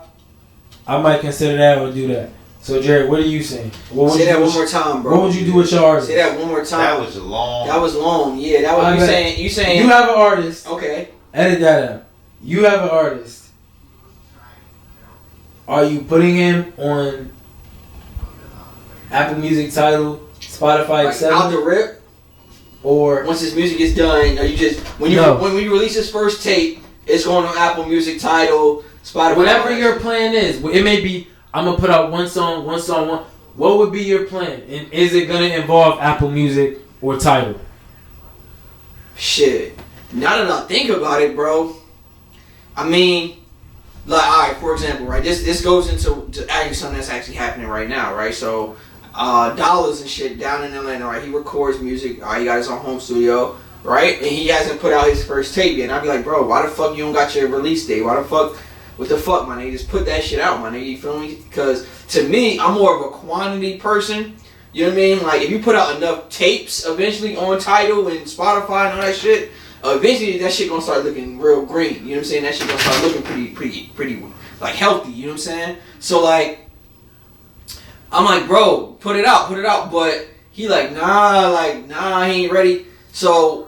might consider that or do that. So Jared, what are you saying? Say that one more time, bro. What would you do with your artist? Say that one more time. That was long. Yeah, that was you saying. You have an artist. Okay. Edit that out. You have an artist. Are you putting him on Apple Music, Tidal, Spotify, etc.? Out the rip? Or once his music is done, are you just when you release his first tape, it's going on Apple Music, Tidal, Spotify. Whatever your plan is, it may be I'm gonna put out one song. What would be your plan? And is it gonna involve Apple Music or Tidal? Shit. Now that I think about it, bro. I mean, like, all right. For example, right. This goes into actually something that's actually happening right now, right? So, Dollars and shit down in Atlanta, right? He records music. He got his own home studio, right? And he hasn't put out his first tape yet. And I'd be like, bro, why the fuck you don't got your release date? Why the fuck? What the fuck, my nigga? Just put that shit out, my nigga. You feel me? Because to me, I'm more of a quantity person. You know what I mean? Like, if you put out enough tapes eventually on Tidal and Spotify and all that shit, eventually that shit gonna start looking real green. You know what I'm saying? That shit gonna start looking pretty like healthy. You know what I'm saying? So like, I'm like, bro, put it out. But he like, nah, he ain't ready. So,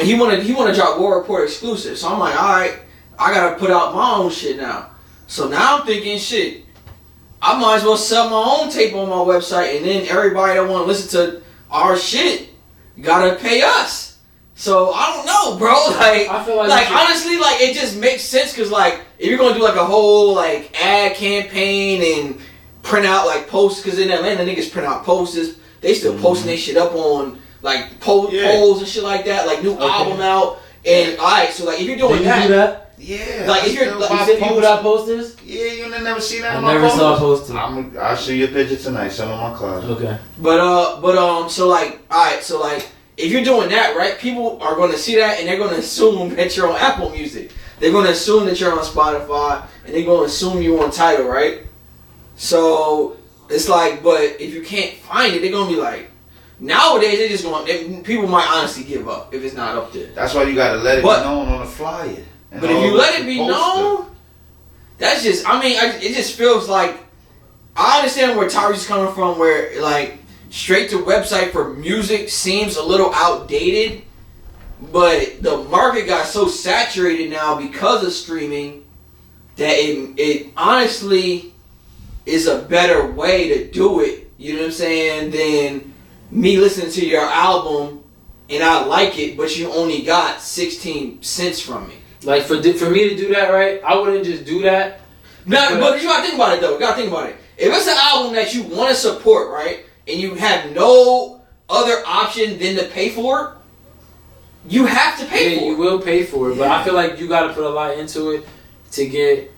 he wanna drop War Report exclusive. So I'm like, all right, I gotta put out my own shit now. So now I'm thinking, shit, I might as well sell my own tape on my website, and then everybody that want to listen to our shit gotta pay us. So I don't know, bro. Like, I feel like honestly, like it just makes sense because like if you're gonna do like a whole like ad campaign and print out like posts, because in Atlanta niggas print out posters, they still posting their shit up on like polls and shit like that, like new album out. And alright, so like if you're doing that. Yeah, like if you're like, you said you put out posters. Yeah, you never seen that. I never saw a poster. I'll show you a picture tonight. Some in my closet. Okay. But so like, alright, so like if you're doing that, right? People are going to see that and they're going to assume that you're on Apple Music. They're going to assume that you're on Spotify and they're going to assume you're on Tidal, right? So it's like, but if you can't find it, they're going to be like. Nowadays, they just going. People might honestly give up if it's not up there. That's why you got to let it be known on the flyer. But if you let it be known, that's just, I mean, it just feels like, I understand where Tyrese is coming from, where, like, straight to website for music seems a little outdated, but the market got so saturated now because of streaming that it honestly is a better way to do it, you know what I'm saying, than me listening to your album and I like it, but you only got 16 cents from me. Like for me to do that, right? I wouldn't just do that. No, but you gotta think about it though. You gotta think about it. If it's an album that you want to support, right, and you have no other option than to pay for it, you have to pay for it. You will pay for it, but I feel like you gotta put a lot into it to get.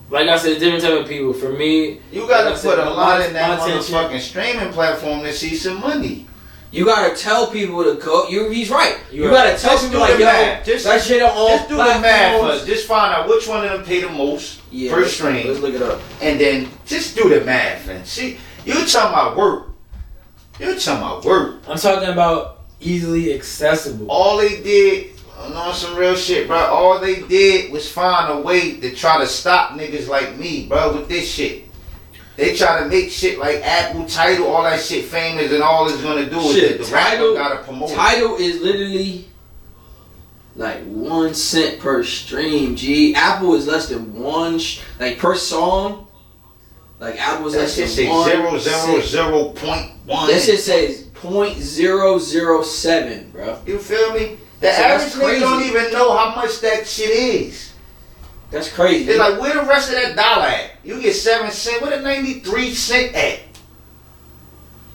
Like I said, different type of people. For me, you gotta put a lot in that motherfucking streaming platform to see some money. You gotta tell people to go. He's right. You gotta tell people like, yo, that shit on all just do the math first. Just find out which one of them pay the most per stream. Let's look it up. And then just do the math and see. You're talking about work. I'm talking about easily accessible. All they did, on some real shit, bro. All they did was find a way to try to stop niggas like me, bro, with this shit. They try to make shit like Apple, Tidal, all that shit famous, and all it's gonna do is the rapper gotta promote. Tidal is literally like 1 cent per stream. G. Apple is less than like per song. Like Apple is less than 1 cent. 0.001. That shit says 0.007, bro. You feel me? The average nigga don't even know how much that shit is. That's crazy. They're like, where the rest of that dollar at? You get 7 cents. Where the 93 cent at?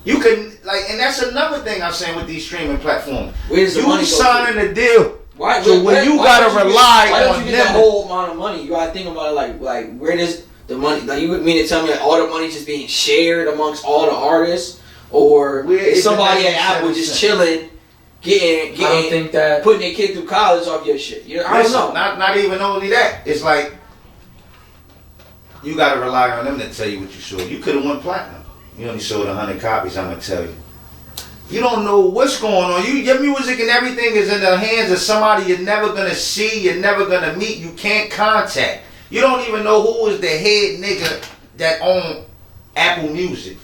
You can, like, and that's another thing I'm saying with these streaming platforms. Where's the money? You signing a deal. Why you gotta rely on them. Why don't you get the whole amount of money? You gotta think about it like where does the money, like you mean to tell me that all the money just being shared amongst all the artists? Or is somebody at Apple just chilling? Getting, I don't think that putting their kid through college off your shit. You know, I don't know. Not even only that. It's like you gotta rely on them to tell you what you sold. You could have went platinum. You only sold 100 copies. I'm gonna tell you. You don't know what's going on. Your music and everything is in the hands of somebody you're never gonna see. You're never gonna meet. You can't contact. You don't even know who is the head nigga that own Apple Music.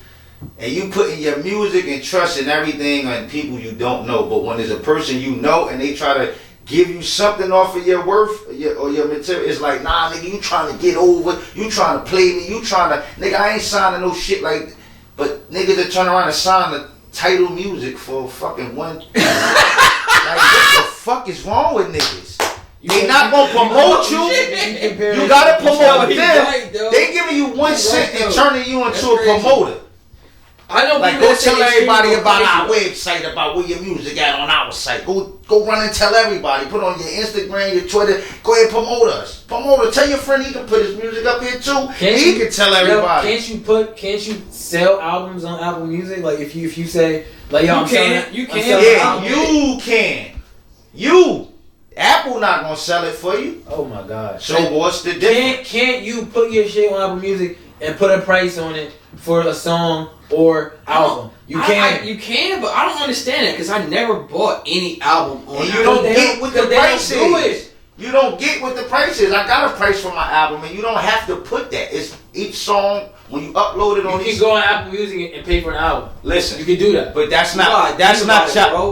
And you putting your music and trust and everything on people you don't know. But when there's a person you know and they try to give you something off of your worth or your material, it's like, nah, nigga, you trying to get over, you trying to play me, you trying to, nigga, I ain't signing no shit like, but niggas that turn around and sign the Tidal Music for fucking one. Like, what the fuck is wrong with niggas? They not gonna promote you. You gotta promote them. They giving you 1 cent and turning you into a promoter. I know. Like, go tell everybody about our website, about where your music at on our site. Go run and tell everybody. Put on your Instagram, your Twitter. Go ahead, promote us. Promote us. Tell your friend he can put his music up here too. He can tell everybody. Can't you sell albums on Apple Music? Like if you say like yo, you can. Apple not gonna sell it for you. Oh my God. So what's the difference? Can't you put your shit on Apple Music and put a price on it for a song or album? You can, but I don't understand it because I never bought any album on. And you don't get what the price is. you don't get what the price is. I got a price for my album, and you don't have to put that. It's each song when you upload it on. You can go on Apple Music and pay for an album. Listen, you can do that, but that's not. That's not.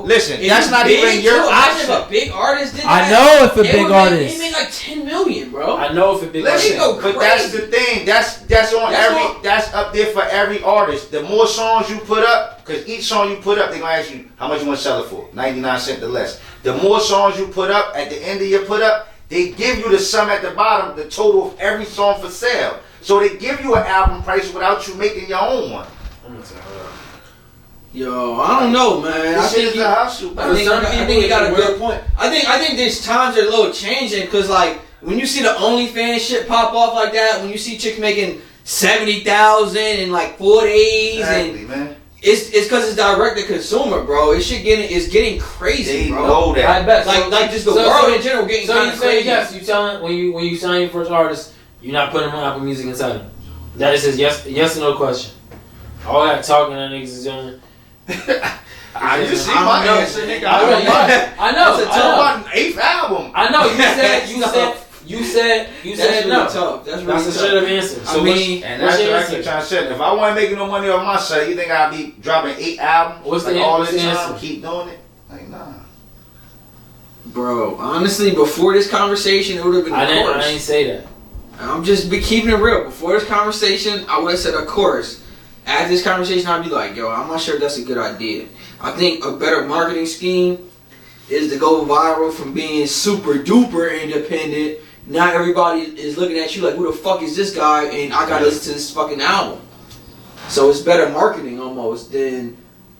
Listen, that's not even your option. If a big artist did that, I know if a big artist. He made like 10 million, bro. I know if a big artist. artist. But that's the thing. That's on every. That's up there for every artist. The more songs you put up, because each song you put up, they gonna ask you how much you want to sell it for. 99 cents or less. The more songs you put up, at the end of your put up, they give you the sum at the bottom, the total of every song for sale. So they give you an album price without you making your own one. Yo, I don't know, man. I think you got a good point. I think these times are a little changing because, like, when you see the OnlyFans shit pop off like that, when you see chicks making 70,000 in like 4 days, man. It's because it's direct to consumer, bro. It's getting crazy, they bro. Know that. I bet. Like just the world in general getting kind of crazy. Yes, you telling when you sign your first artist, you're not putting them on Apple Music inside them. That is a yes or no question. All that talking that niggas is doing. I just see my answer, nigga. I know. It's about an 8th album. I know. You said really no. Tough. That's a straight up answer. So and that's what I keep trying to say. If I wasn't making no money on my side, you think I'd be dropping 8 albums all the time? Keep doing it? Like, nah. Bro, honestly, before this conversation, it would have been a chorus. I didn't say that. I'm just keeping it real. Before this conversation, I would have said a chorus. After this conversation, I'd be like, yo, I'm not sure if that's a good idea. I think a better marketing scheme is to go viral from being super duper independent. Not everybody is looking at you like, who the fuck is this guy? And I gotta listen to this fucking album. So it's better marketing almost than,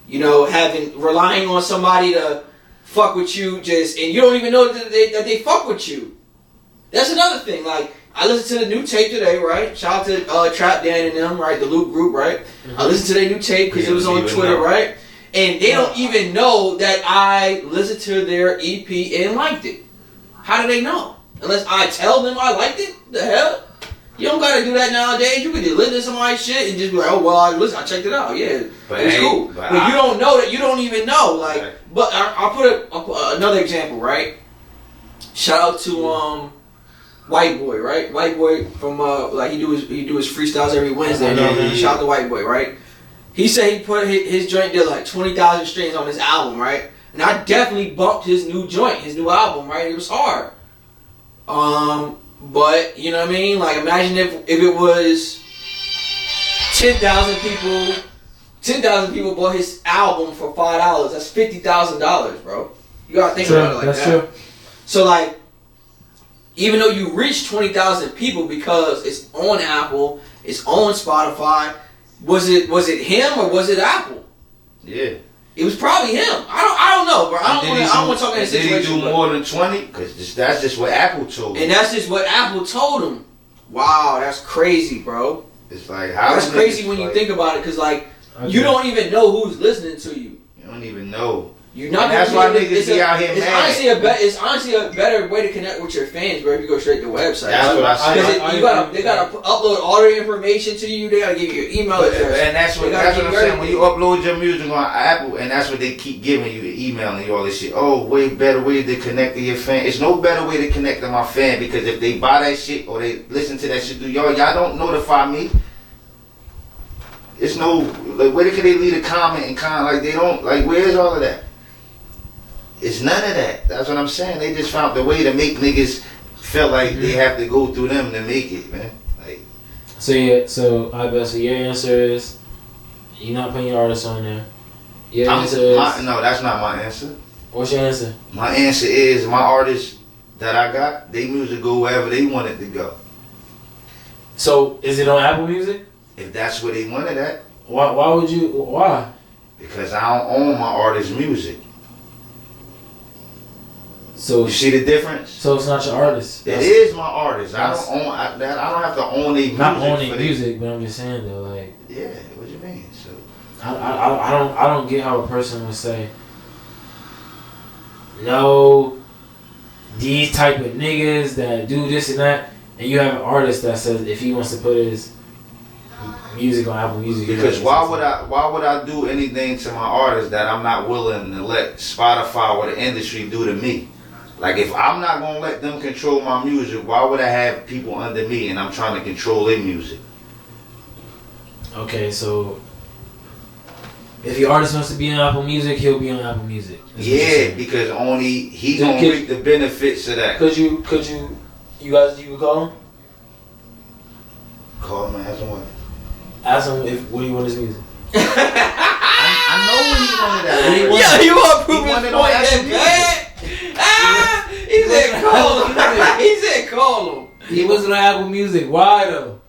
relying on somebody to fuck with you and you don't even know that they fuck with you. That's another thing. Like, I listened to the new tape today, right? Shout out to Trap Dan and them, right? The Loop group, right? Mm-hmm. I listened to their new tape because it was on Twitter, right? And they don't even know that I listened to their EP and liked it. How do they know? Unless I tell them I liked it? The hell? You don't gotta do that nowadays. You can just listen to somebody's shit and just be like, oh, well, I checked it out. Yeah, it's cool. But you don't know that. You don't even know. Like, right. But I'll put another example, right? Shout out to White Boy, right? White Boy from he do his freestyles every Wednesday. Shout out to White Boy, right? He said he put his joint did like 20,000 streams on his album, right? And I definitely bumped his new joint, his new album, right? It was hard. But you know what I mean? Like, imagine if it was 10,000 people bought his album for $5. That's $50,000, bro. You gotta think about it like that. True. So like, even though you reach 20,000 people because it's on Apple, it's on Spotify, was it him or was it Apple? Yeah. It was probably him. I don't know, bro. I don't want to talk in that situation. Did he do more than 20? Because that's just what Apple told him. And that's just what Apple told him. Wow, that's crazy, bro. It's like, how that's crazy when you think about it, because like, you don't even know who's listening to you. You don't even know. You're not. That's why niggas be out here mad. It's honestly a better way to connect with your fans, bro. If you go straight to the website, that's what I said. They gotta upload all their information to you. They gotta give you your email address. And that's what I'm saying. When you upload your music on Apple, and that's what they keep giving you, the email and all this shit. Oh, way better way to connect to your fan. It's no better way to connect to my fan, because if they buy that shit or they listen to that shit through y'all don't notify me. It's no, like, where can they leave a comment and like, they don't, like, where's all of that? It's none of that. That's what I'm saying. They just found the way to make niggas feel like they have to go through them to make it, man. Like, so your answer is you're not putting your artists on there. Your answer is no, that's not my answer. What's your answer? My answer is my artists that I got, they music go wherever they want it to go. So is it on Apple Music? If that's where they wanted at. Why would you? Why? Because I don't own my artist's music. So you see the difference? So it's not your artist. It is my artist. I don't own that. I don't have to own their music. Not owning music, but I'm just saying though, like. Yeah, what you mean? So I don't get how a person would say, no, these type of niggas that do this and that, and you have an artist that says if he wants to put his music on Apple Music. Because why would I do anything to my artist that I'm not willing to let Spotify or the industry do to me? Like, if I'm not gonna let them control my music, why would I have people under me and I'm trying to control their music? Okay, so if your artist wants to be on Apple Music, he'll be on Apple Music. Yeah, because only he gonna reap the benefits of that. Could you guys call him? Call him and ask him what? Ask him what do you want his music? I know what he wanted that. Yeah, you want to prove his point that bad? He said call him. He said call him. He wasn't on Apple Music. Why though?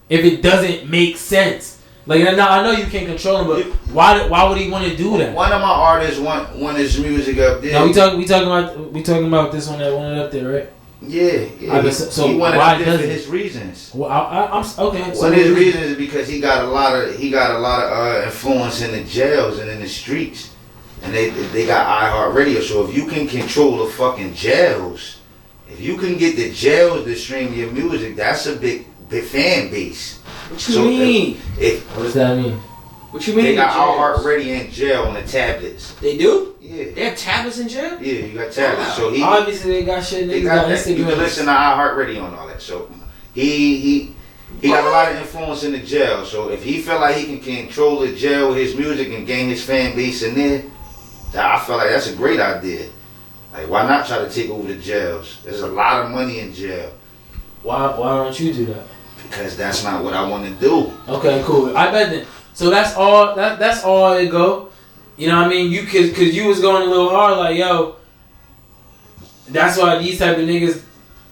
If it doesn't make sense. Like, I know you can't control him, but why would he want to do that? One of my artists want his music up there. No, we talking about this one that wanted up there, right? Yeah. So he wanted why up there does for it? his reasons. Well, I'm okay. One of his reasons is because he got a lot of influence in the jails and in the streets, and they got iHeartRadio. So if you can control the fucking jails, if you can get the jails to stream your music, that's a big fan base. What you mean? What does that mean? What you mean? They got iHeartRadio in jail on the tablets. They do? Yeah. They have tablets in jail? Yeah, you got tablets. Wow. So he Obviously they got shit. they Niggas got got that. Instagram. You can listen to iHeartRadio and all that. So he got a lot of influence in the jail. So if he feel like he can control the jail with his music and gain his fan base in there, I feel like that's a great idea. Like, why not try to take over the jails? There's a lot of money in jail. Why don't you do that? Because that's not what I want to do. Okay, cool. I bet then. So that's all. That's all it go. You know what I mean? You cause you was going a little hard, like, yo. That's why these type of niggas,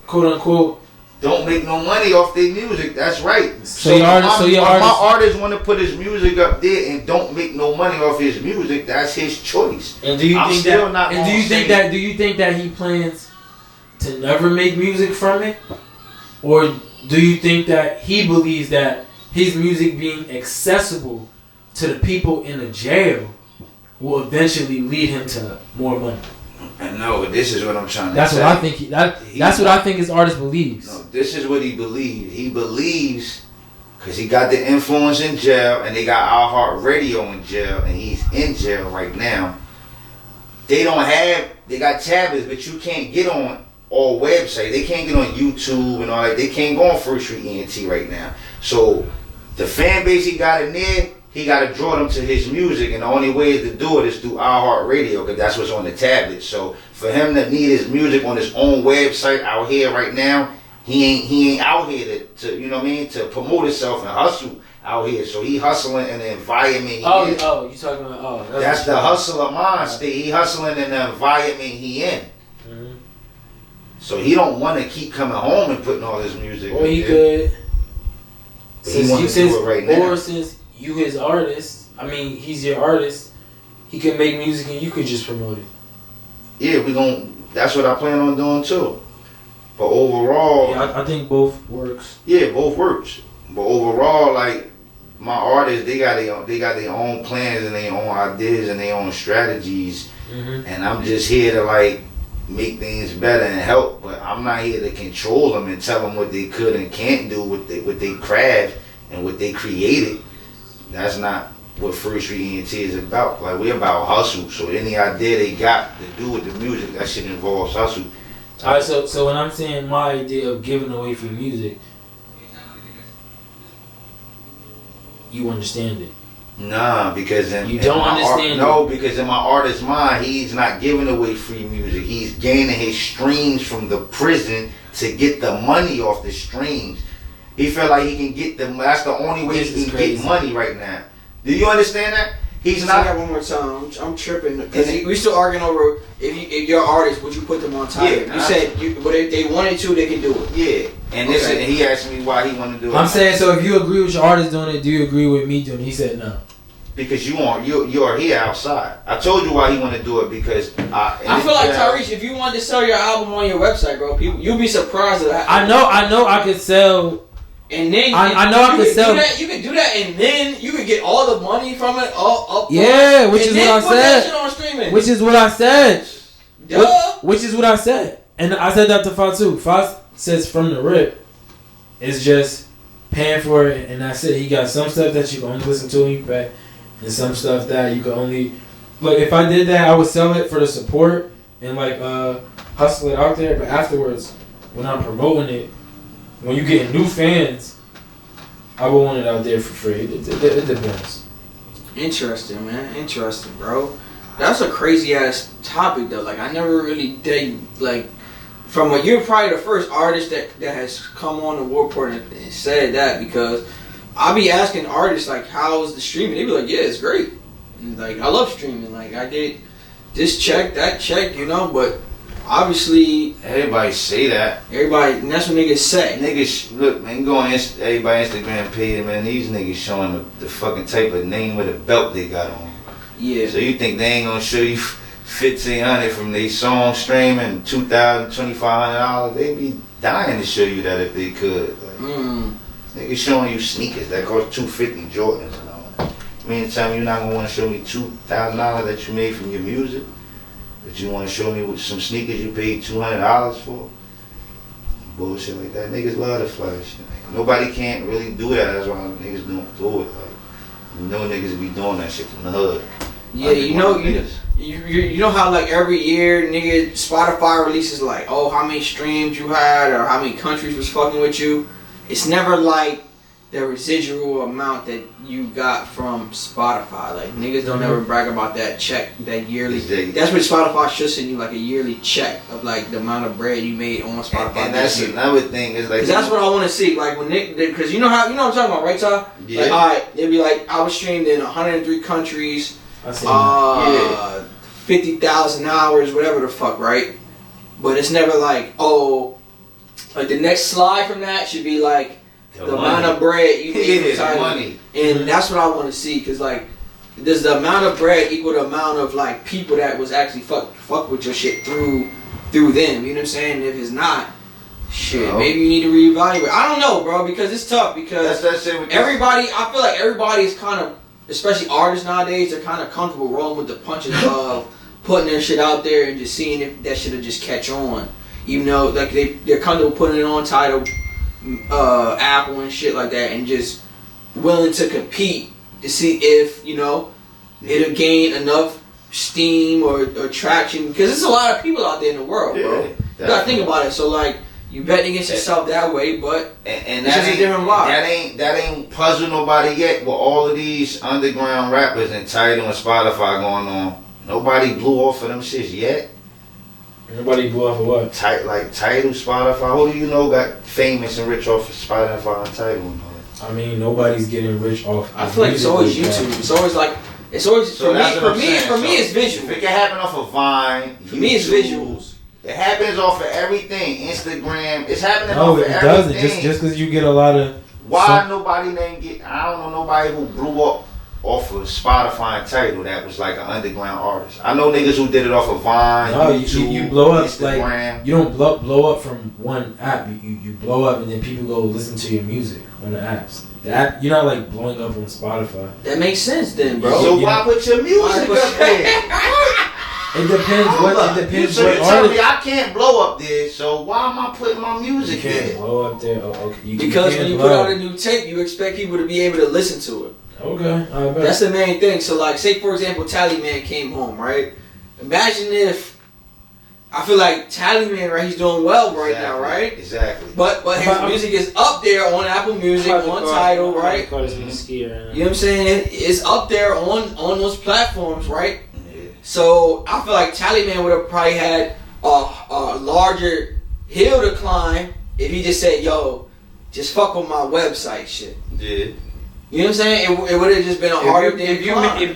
quote unquote, don't make no money off their music. That's right. So your artist, my artist want to put his music up there and don't make no money off his music. That's his choice. And do you think that he plans to never make music from it, or do you think that he believes that his music being accessible to the people in the jail will eventually lead him to more money? No, this is what I'm trying to That's say. what I think. That's what I think his artist believes. No, this is what he believes. He believes because he got the influence in jail, and they got iHeartRadio in jail, and he's in jail right now. They got tablets, but you can't get on all websites. They can't get on YouTube and all that. They can't go on First Street ENT right now. So the fan base he got in there, he got to draw them to his music, and the only way to do it is through iHeartRadio, because that's what's on the tablet. So for him to need his music on his own website out here right now, he ain't out here to you know what I mean, to promote himself and hustle out here. So he hustling in the environment he in. You talking about that's the hustler mind state. He hustling in the environment he in. Mm-hmm. So he don't want to keep coming home and putting all his music. Or he could. Since you his artist, I mean, he's your artist, he can make music and you could just promote it. Yeah, that's what I plan on doing too. But overall, yeah, I think both works. Yeah, both works. But overall, like, my artists, they got their own plans and their own ideas and their own strategies. Mm-hmm. And I'm just here to, like, make things better and help. But I'm not here to control them and tell them what they could and can't do with they craft and what they created. That's not what First Street ENT is about. Like, we're about hustle. So any idea they got to do with the music, that shit involves hustle. Alright, so when I'm saying my idea of giving away free music, you understand it. Nah, because because in my artist's mind, he's not giving away free music. He's gaining his streams from the prison to get the money off the streams. He felt like he can get them. That's the only way he can get money right now. Do you understand that? He's not. Say that one more time. I'm tripping because we still arguing over if you're an artist, would you put them on top? Yeah, you said, but if they wanted to, they can do it. Yeah, and he asked me why he wanted to do it. I'm saying, so if you agree with your artist doing it, do you agree with me doing it? He said no. Because you are here outside. I told you why he wanted to do it because I feel like Tyrese, if you wanted to sell your album on your website, bro, you'd be surprised at that. I know I could sell. And then I know I could sell. You could do that, and then you could get all the money from it all up. Yeah, which is what I said. That shit on streaming. Which is what I said. Duh. Which is what I said, and I said that to Fah too. Fah says from the rip, it's just paying for it, and that's it. He got some stuff that you can only listen to when you pay, and some stuff that you can only. Look, if I did that, I would sell it for the support and like hustle it out there, but afterwards, when I'm promoting it, when you get new fans, I will want it out there for free. It depends. Interesting, man. Interesting, bro. That's a crazy ass topic though. Like I never really did like from what you're probably the first artist that has come on the Warport and said that, because I'll be asking artists like how's the streaming? They be like, yeah, it's great. And, like I love streaming. Like I get this check, that check, you know, but obviously Everybody say that. and that's what niggas say. Niggas, look, man, go on everybody Instagram page, man. These niggas showing the fucking type of name of the belt they got on. Yeah. So you think they ain't gonna show you $1,500 from their song streaming, $2,000, $2,500? They be dying to show you that if they could. Like, niggas showing you sneakers that cost $250 Jordans and all that. Meantime, you're not gonna want to show me $2,000 that you made from your music, but you want to show me with some sneakers you paid $200 for. Bullshit like that. Niggas love the flash. Nobody can't really do that. That's why niggas don't do it. Like, you know niggas be doing that shit from the hood. Yeah, you know how like every year nigga Spotify releases like, oh, how many streams you had or how many countries was fucking with you. It's never like the residual amount that you got from Spotify. Like niggas don't ever brag about that check, that yearly. That's what Spotify should send you, like a yearly check of like the amount of bread you made on Spotify. And that's another thing is like, that's what I want to see. Like when because you know what I'm talking about, right, Ty? Yeah. Like, all right, they'd be like, I was streamed in 103 countries. 50,000 hours, whatever the fuck, right? But it's never like, oh, like the next slide from that should be like the amount of bread you made for money. And that's what I want to see, because like, does the amount of bread equal the amount of like people that was actually fuck with your shit through them? You know what I'm saying? If it's not, shit, maybe you need to reevaluate. I don't know, bro, because it's tough, because everybody, I feel like everybody is kind of, especially artists nowadays, they're kind of comfortable rolling with the punches of putting their shit out there and just seeing if that shit'll just catch on. Even though like they're comfortable putting it on Tidal, Apple and shit like that, and just willing to compete to see if, you know, it'll gain enough steam or traction, because there's a lot of people out there in the world, bro. You gotta think about it. So like, you betting against yourself that way, but and it's just a different vibe. That ain't puzzled nobody yet. With all of these underground rappers and Tidal and Spotify going on, nobody blew off of them shits yet. Nobody blew off of what? Like Tidal, Spotify. Who do you know got famous and rich off of Spotify and Tidal? I mean, nobody's getting rich off. I feel like it's always YouTube. It's always like, it's always for me it's visual. If it can happen off of Vine, for me it's visuals. It happens off of everything. Instagram. It's happening off of everything. No, it doesn't. Just because you get a lot of. Why nobody didn't get? I don't know nobody who blew up off of Spotify and Tidal that was like an underground artist. I know niggas who did it off of Vine, YouTube, you blow up Instagram. Like, you don't blow up from one app. You blow up and then people go listen to your music on the apps. The app, you're not like blowing up on Spotify. That makes sense then, bro. So why put your music up there? It depends what artist. So you tell me I can't blow up there, so why am I putting my music there? You can't blow up there. Oh, okay. Because when you put out a new tape, you expect people to be able to listen to it. Okay, I bet. That's the main thing. So like, say for example, Tallyman came home, right? Imagine if, I feel like Tallyman, right, he's doing well right now, right? Exactly. But his music is up there on Apple Music, on Tidal, right? You know what I'm saying? It's up there on those platforms, right? So I feel like Tallyman would have probably had a larger hill to climb if he just said, "Yo, just fuck with my website shit." Yeah. You know what I'm saying? It would have just been a harder thing. If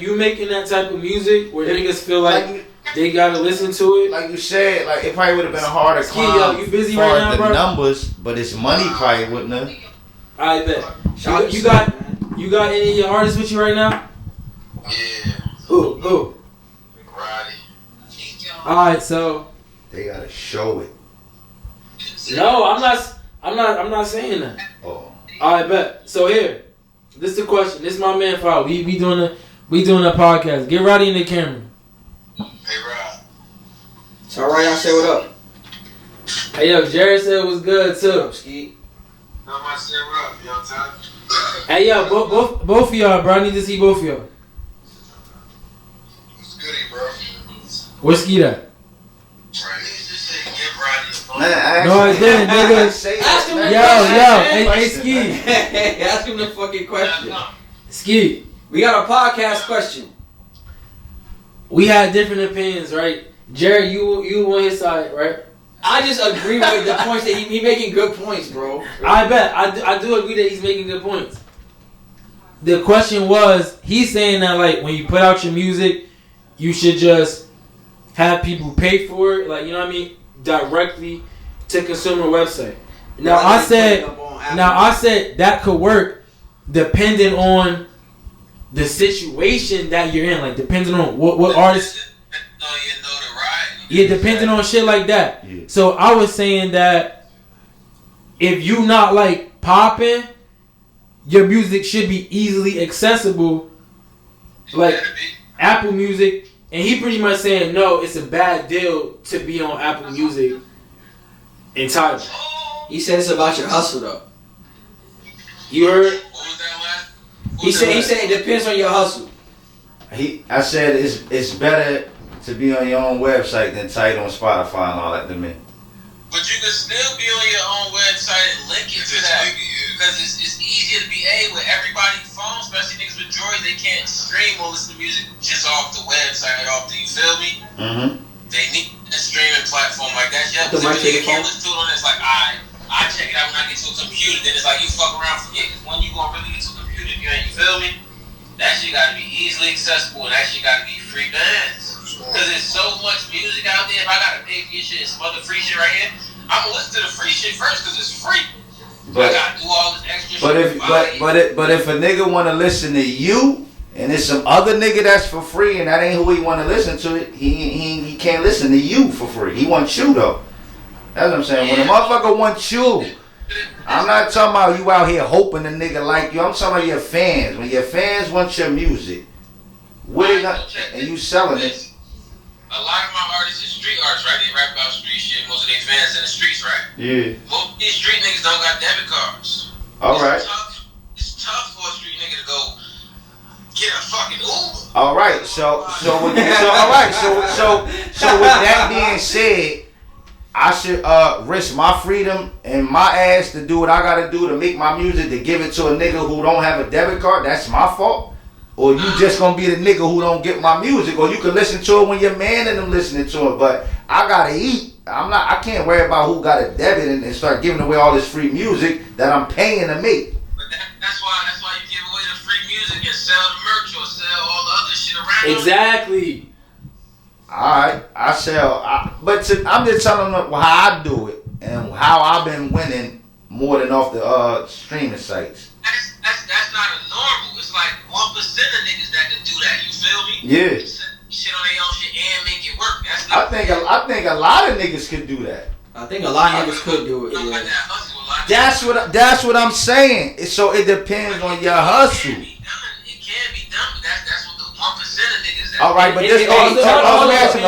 you making that type of music where niggas feel like they gotta listen to it, like you said, like it probably would have been a harder climb. You busy right now, bro? The numbers, but it's money probably wouldn't have. I bet. You got any of your artists with you right now? Yeah. Who? Roddy. Alright, so they gotta show it. No, I'm not saying that. Oh. Alright, bet. So here, this is the question. This is my man Fah. We doing a podcast. Get Roddy in the camera. Hey Rod. It's alright, I say what up. Hey yo, Jared said it was good too. What up, Ski? No, I say what up, you know what I'm saying? Hey yo, both of y'all, bro. I need to see both of y'all. What's goody, bro? Where's Ski at? Right. No, it didn't, nigga. Ask him the Hey, Ski. Ask him the fucking question. Ski. We got a podcast question. We had different opinions, right? Jared, you on his side, right? I just agree with the points that he making good points, bro. I bet. I do agree that he's making good points. The question was, he's saying that like when you put out your music, you should just have people pay for it, like, you know what I mean, directly to consumer website. Now I said that could work depending on the situation that you're in, like depending on what artist. Yeah, depending on shit like that. Yeah. So I was saying that if you not like popping, your music should be easily accessible, like Apple Music. And he pretty much saying no, it's a bad deal to be on Apple Music entirely. He said it's about your hustle though. You heard? What was that last? He said it depends on your hustle. I said it's better to be on your own website than tight on Spotify and all that to me. But you can still be on your own website and link it to that. Because it's easier to be with everybody's phone, especially niggas with Droids. They can't stream or listen to music just off the website, you feel me? Mm-hmm. They need a streaming platform like that. Yeah, The because mic if you can't listen to it on it's like, I check it out when I get to a computer. Then it's like you fuck around forget. Because when you gonna really get to a computer, you feel me? That shit gotta be easily accessible and that shit gotta be free bands. Because there's so much music out there. If I gotta pay for your shit, some other free shit right here, I'm gonna listen to the free shit first because it's free. But I gotta do all this extra shit. But if a nigga wanna listen to you and there's some other nigga that's for free and that ain't who he wanna listen to, he can't listen to you for free. He wants you though. That's what I'm saying. When a motherfucker wants you, I'm not talking about you out here hoping a nigga like you. I'm talking about your fans. When your fans want your music, and you selling it. A lot of my artists are street artists, right? They rap about street shit. Most of their fans in the streets, right? Yeah. Most of these street niggas don't got debit cards. All right. It's tough for a street nigga to go get a fucking Uber. All right. So with that being said, I should risk my freedom and my ass to do what I gotta do to make my music, to give it to a nigga who don't have a debit card. That's my fault. Or you just gonna be the nigga who don't get my music, or you can listen to it when your man and them listening to it. But I gotta eat. I can't worry about who got a debit and start giving away all this free music that I'm paying to make. But that's why you give away the free music and sell the merch or sell all the other shit around. Exactly. Alright, I'm just telling them how I do it and how I've been winning more than off the streaming sites. That's not a normal. It's like 1% of niggas that can do that. You feel me? Yeah. Shit on their own shit and make it work. That's I not. think a lot of niggas could do that. I think a lot of niggas could do it. Yeah. That's what I'm saying. So it depends on your hustle. It can be done, but that's what the 1% of niggas. All right, but let me ask you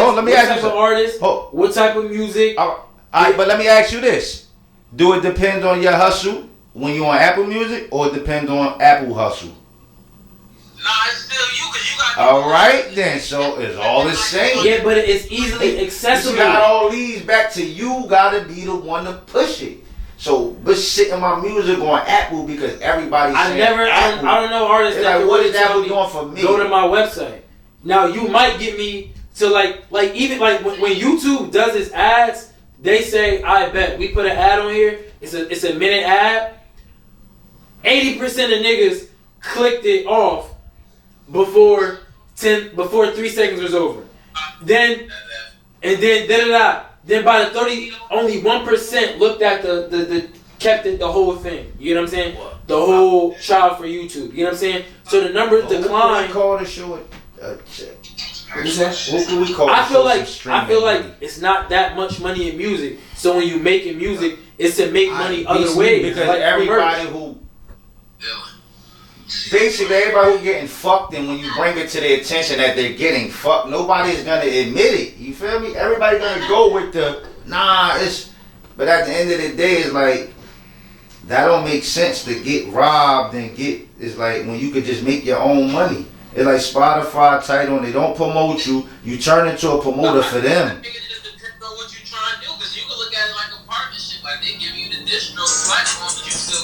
something. Artist, what type of music? All right, but let me ask you this: do it depend on your hustle when you on Apple Music, or it depends on Apple hustle? Nah, it's still you, cause you got. All right, then. So it's all the same. Yeah, but it's easily accessible. You got all these back to you. Gotta be the one to push it. So, but shitting my music on Apple because everybody's saying Apple. I don't know artists that like, what is Apple doing for me? Go to my website. Now you might get me to like even like when YouTube does its ads, they say, I bet we put an ad on here. It's a minute ad. 80% of niggas clicked it off before 3 seconds was over. Then by the 30, only 1% looked at the kept it the whole thing. You know what I'm saying? The whole trial for YouTube. You know what I'm saying? So the numbers decline. What call the show? What can we call? I feel like it's not that much money in music. So when you making music, it's to make money other ways. Because like everybody who getting fucked, and when you bring it to their attention that they're getting fucked, nobody's gonna admit it. You feel me? Everybody's gonna go with the but at the end of the day, it's like that don't make sense to get robbed and it's like when you could just make your own money. It's like Spotify, Tidal, they don't promote you. You turn into a promoter for them. It just depends on what you're trying to do, because you can look at it like a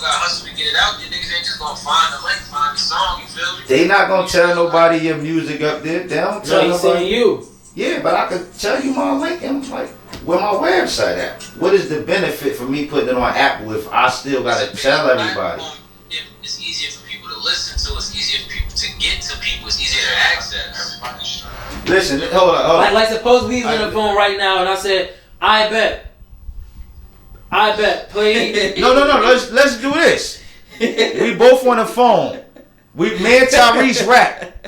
gotta hustle to get it out. Your niggas ain't just gonna find the link, find the song. You feel me? They not gonna tell nobody your music up there. They don't tell No, he's saying nobody. you. Yeah, but I could tell you my link and like where my website at. What is the benefit for me putting it on Apple if I still gotta tell everybody? It's easier for people to listen to. It's easier for people to get to people. It's easier to access. Listen, hold on. Like suppose we was on the phone right now and I said, I bet, play. No. Let's do this. We both on the phone. Me and Tyrese rap.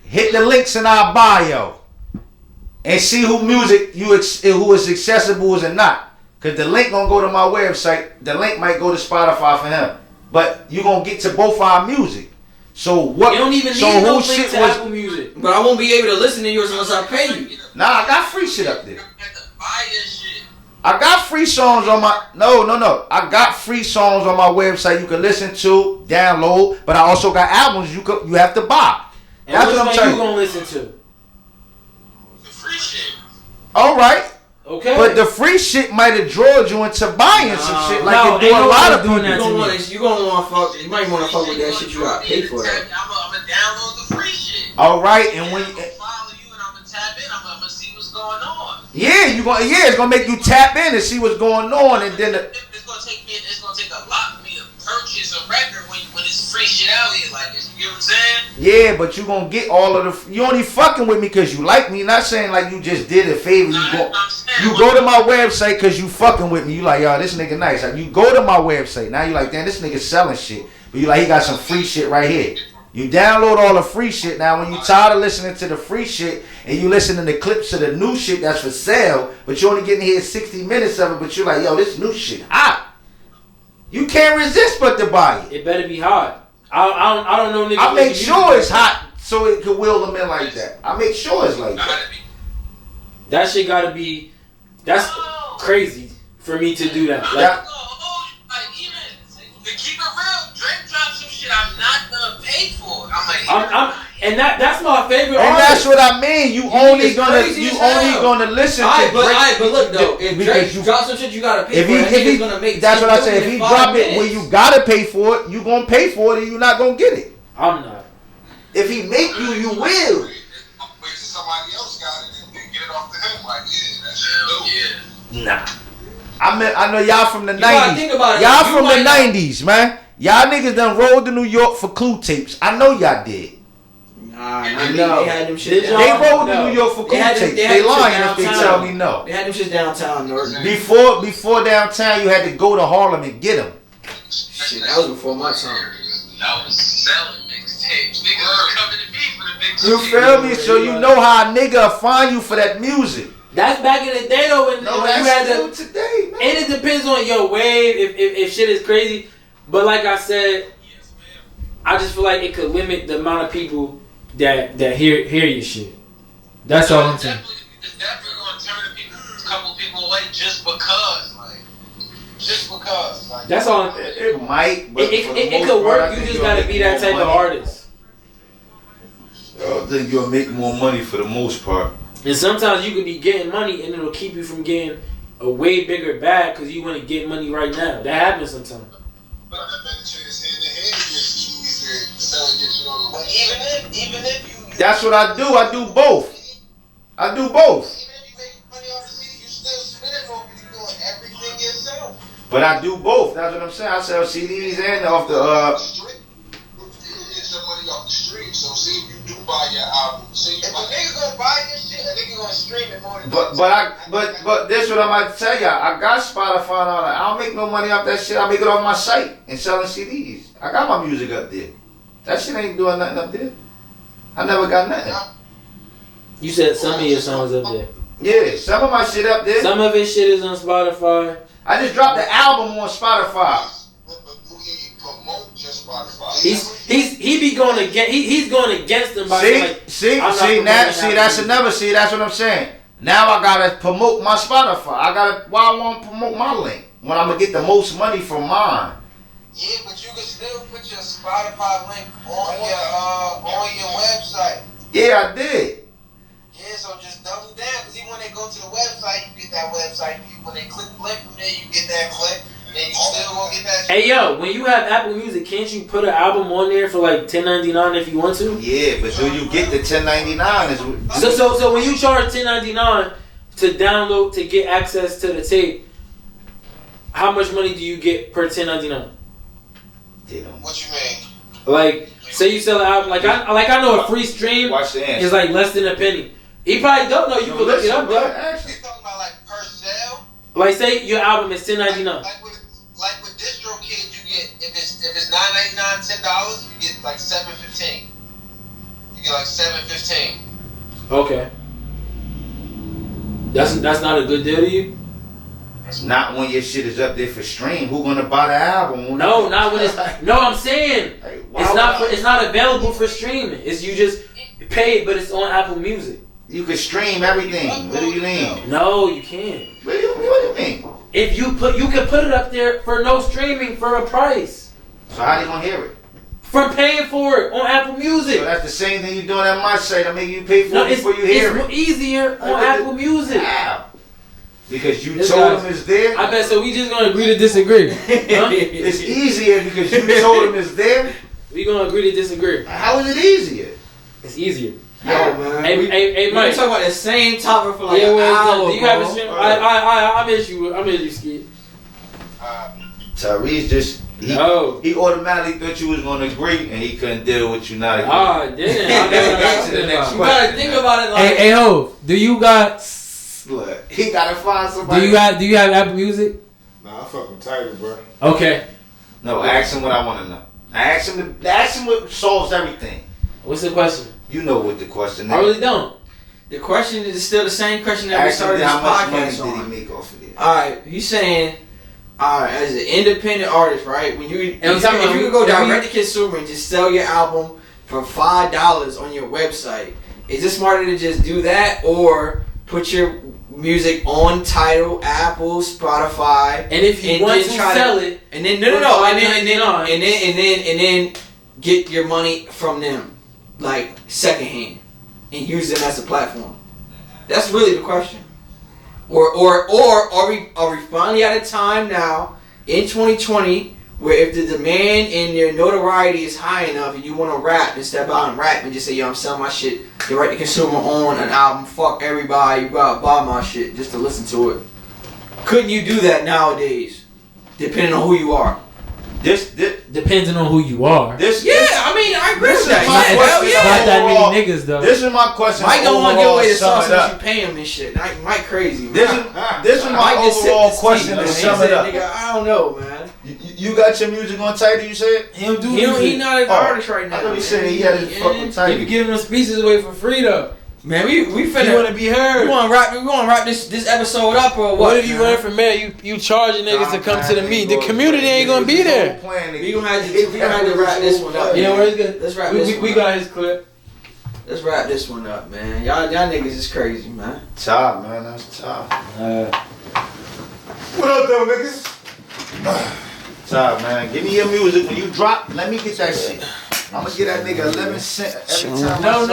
Hit the links in our bio and see who music who is accessible or not. Cause the link gonna go to my website. The link might go to Spotify for him, but you gonna get to both our music. So what? You don't even need no link to Apple Music. But I won't be able to listen to yours unless I pay you. Nah, I got free shit up there. I got free songs on my no. I got free songs on my website you can listen to, download, but I also got albums you have to buy. And that's what I'm saying. saying. You gonna listen to? The free shit. All right. Okay. But the free shit might have drawn you into buying some shit like no, it do a lot of people. doing that. You might want to fuck with that shit. You gotta pay for that. I'm gonna download the free shit. All right, and when I'm gonna follow you and I'm gonna tap in. I'm gonna see what's going on. it's gonna make you tap in and see what's going on, and then It's gonna take a lot for me to purchase a record when it's free shit out here like this. You get what I'm saying? yeah, but you gonna get all of the. You only fucking with me because you like me. Not saying like you just did a favor. You go to my website because you fucking with me. You like, yo, this nigga nice. Like, you go to my website. Now you like, damn, this nigga selling shit. But you like, he got some free shit right here. You download all the free shit. Now when you tired of listening to the free shit and you listening to clips of the new shit that's for sale, but you only getting here 60 minutes of it, but you're like, yo, this new shit hot. You can't resist but to buy it. It better be hot. I don't know niggas. I make sure it's hot so it can wheel them in like that. I make sure it's like that. That shit gotta be. That's crazy for me to do that. Like, To keep it real, Drake dropped some shit I'm not gonna pay for. and that's my favorite And artist. that's what I mean. You only gonna listen to Drake. But look though, if Drake drop some shit, you gotta pay for it. If gonna make that's what I say. If he drop it when you gotta pay for it, you gonna pay for it, and you're not gonna get it. I'm not. If he make you, you will. Wait till somebody else got it and get it off to him. Like, yeah, that's shit. Nah. I know y'all from the 90s. gotta think about it. Y'all You from the might not- 90s, man. Y'all niggas done rolled to New York for clue tapes. I know y'all did. Nah, No. they had them shit. Did down. They y'all? rolled to No. New York for They clue had them- tapes. they had They them shit lying if they downtown. tell me no. They had them shit downtown, Norton. Before downtown, you had to go to Harlem and get them. Shit, that was before my time. I was selling mixtapes. Niggas were coming to me for the mixtapes. You feel me? So you know how a nigga find you for that music. That's back in the day though when No, you that's had still to. today, man. And it depends on your wave if shit is crazy. But like I said, I just feel like it could limit the amount of people that hear your shit. That's all I'm saying. It's definitely gonna turn a couple people away just because. That's all. It might, but It for the could most part, work. I You think just you'll gotta make be that more type of money. artist. I think you'll make more money for the most part. And sometimes you could be getting money and it'll keep you from getting a way bigger bag because you want to get money right now. That happens sometimes. But I bet you it's hand in hand with CDs and selling your shit on the But even if you That's what I do. I do both. I do both. Even if you make money off the CD, you still spending more because you're doing everything yourself. But I do both. That's what I'm saying. I sell CDs and off the Street. You get some money off the street. So see if you do buy your album. Say you if a nigga gonna buy your shit, a nigga gonna stream it more than But this what I'm about to tell y'all. I got Spotify and all that. I don't make no money off that shit. I make it off my site and selling CDs. I got my music up there. That shit ain't doing nothing up there. I never got nothing. You said some of your songs up there. Yeah, some of my shit up there. Some of his shit is on Spotify. I just dropped the album on Spotify. promote just Spotify. He be going against he's going against them by saying, like, See, I'm not that's promoting another. See, that's what I'm saying. Now I gotta promote my Spotify. Why I want to promote my link when I'm gonna get the most money from mine? Yeah, but you can still put your Spotify link on your website. Yeah, I did. Yeah, so just double down, because even when they go to the website, you get that website. When they click link from there, you get that click. and you still gonna get that shit. Hey yo, when you have Apple Music, can't you put an album on there for like $10.99 if you want to? Yeah, but do you get the 10.99? So when you charge $10.99 to download to get access to the tape, how much money do you get per $10.99? What you mean? Like, say you sell an album, like I know a free stream Watch the answer. is like less than a penny. He probably don't know. You can look it up, bro. You talking about like per sale? Like, say your album is $10.99. Like with DistroKid, you get if it's $9.99, $10, you get like $7.15. You get like $7.15. Okay. That's not a good deal to you? Not when your shit is up there for stream. Who gonna buy the album? No, not when it's. No, I'm saying it's not available for streaming. It's you just pay it, but it's on Apple Music. You can stream everything. What do you mean? No, you can't. What do you mean? If you can put it up there for no streaming for a price. So how you gonna hear it? For paying for it on Apple Music. So that's the same thing you doing at my site. I make you pay for it before you hear it. It's easier on Apple Music. How? Because you told him it's there. I bet so. We just gonna agree to disagree. Huh? It's easier because you told him it's there. We gonna agree to disagree. How is it easier? It's easier. Yo, man. Hey, Mike. We talking about the same topic for like Yeah, an hour. do you have a stream? I miss you, Ski. Tyrese just he automatically thought you was gonna agree and he couldn't deal with you not agreeing. I didn't. I never got to the next. You gotta think about it like. Hey, Ho, do you got? Look, he gotta find somebody. Do you have Apple Music? Nah, I fuck with Tiger, bro. Okay. No, ask him what I want to know. Ask him what solves everything. What's the question? You know what the question is. I really don't. The question is still the same question that we Ask him started this how much money podcast on. did he make off of it? Alright, he's saying, alright, as an independent artist, right? When if you could go direct to consumer and just sell your album for $5 on your website, is it smarter to just do that or put your music on Tidal, Apple, Spotify, and if you want to sell it, and then and then get your money from them, like secondhand, and use them as a platform? That's really the question. Or are we finally at a time now in 2020 where if the demand and your notoriety is high enough and you want to rap and step out and rap and just say, yo, I'm selling my shit direct to consumer on an album, fuck everybody, you gotta buy my shit just to listen to it. Couldn't you do that nowadays? Depending on who you are. This depending on who you are. I mean, I agree with that. Not that many niggas though. This is my question. Mike don't want to give away the sauce unless you pay him and shit. Mike crazy. Man. This is my overall question to sum it up. Nigga, I don't know, man. You got your music on Tidal, you said? He not an artist right now. I thought he said he had his fucking Tidal. You be giving them speeches away for free though. Man, we finna. You wanna be heard? We wanna wrap this episode up or what? What if you run for mayor? You charging niggas to come to the meet. The community ain't gonna be there. We gonna have to wrap this one up. You know where it's good? Let's wrap this one up. We got his clip. Let's wrap this one up, man. Y'all niggas is crazy, man. Top, man. That's top. What up, though, niggas? Top, man. Give me your music. When you drop, let me get that shit. I'm gonna get that nigga 11 cents every time. No.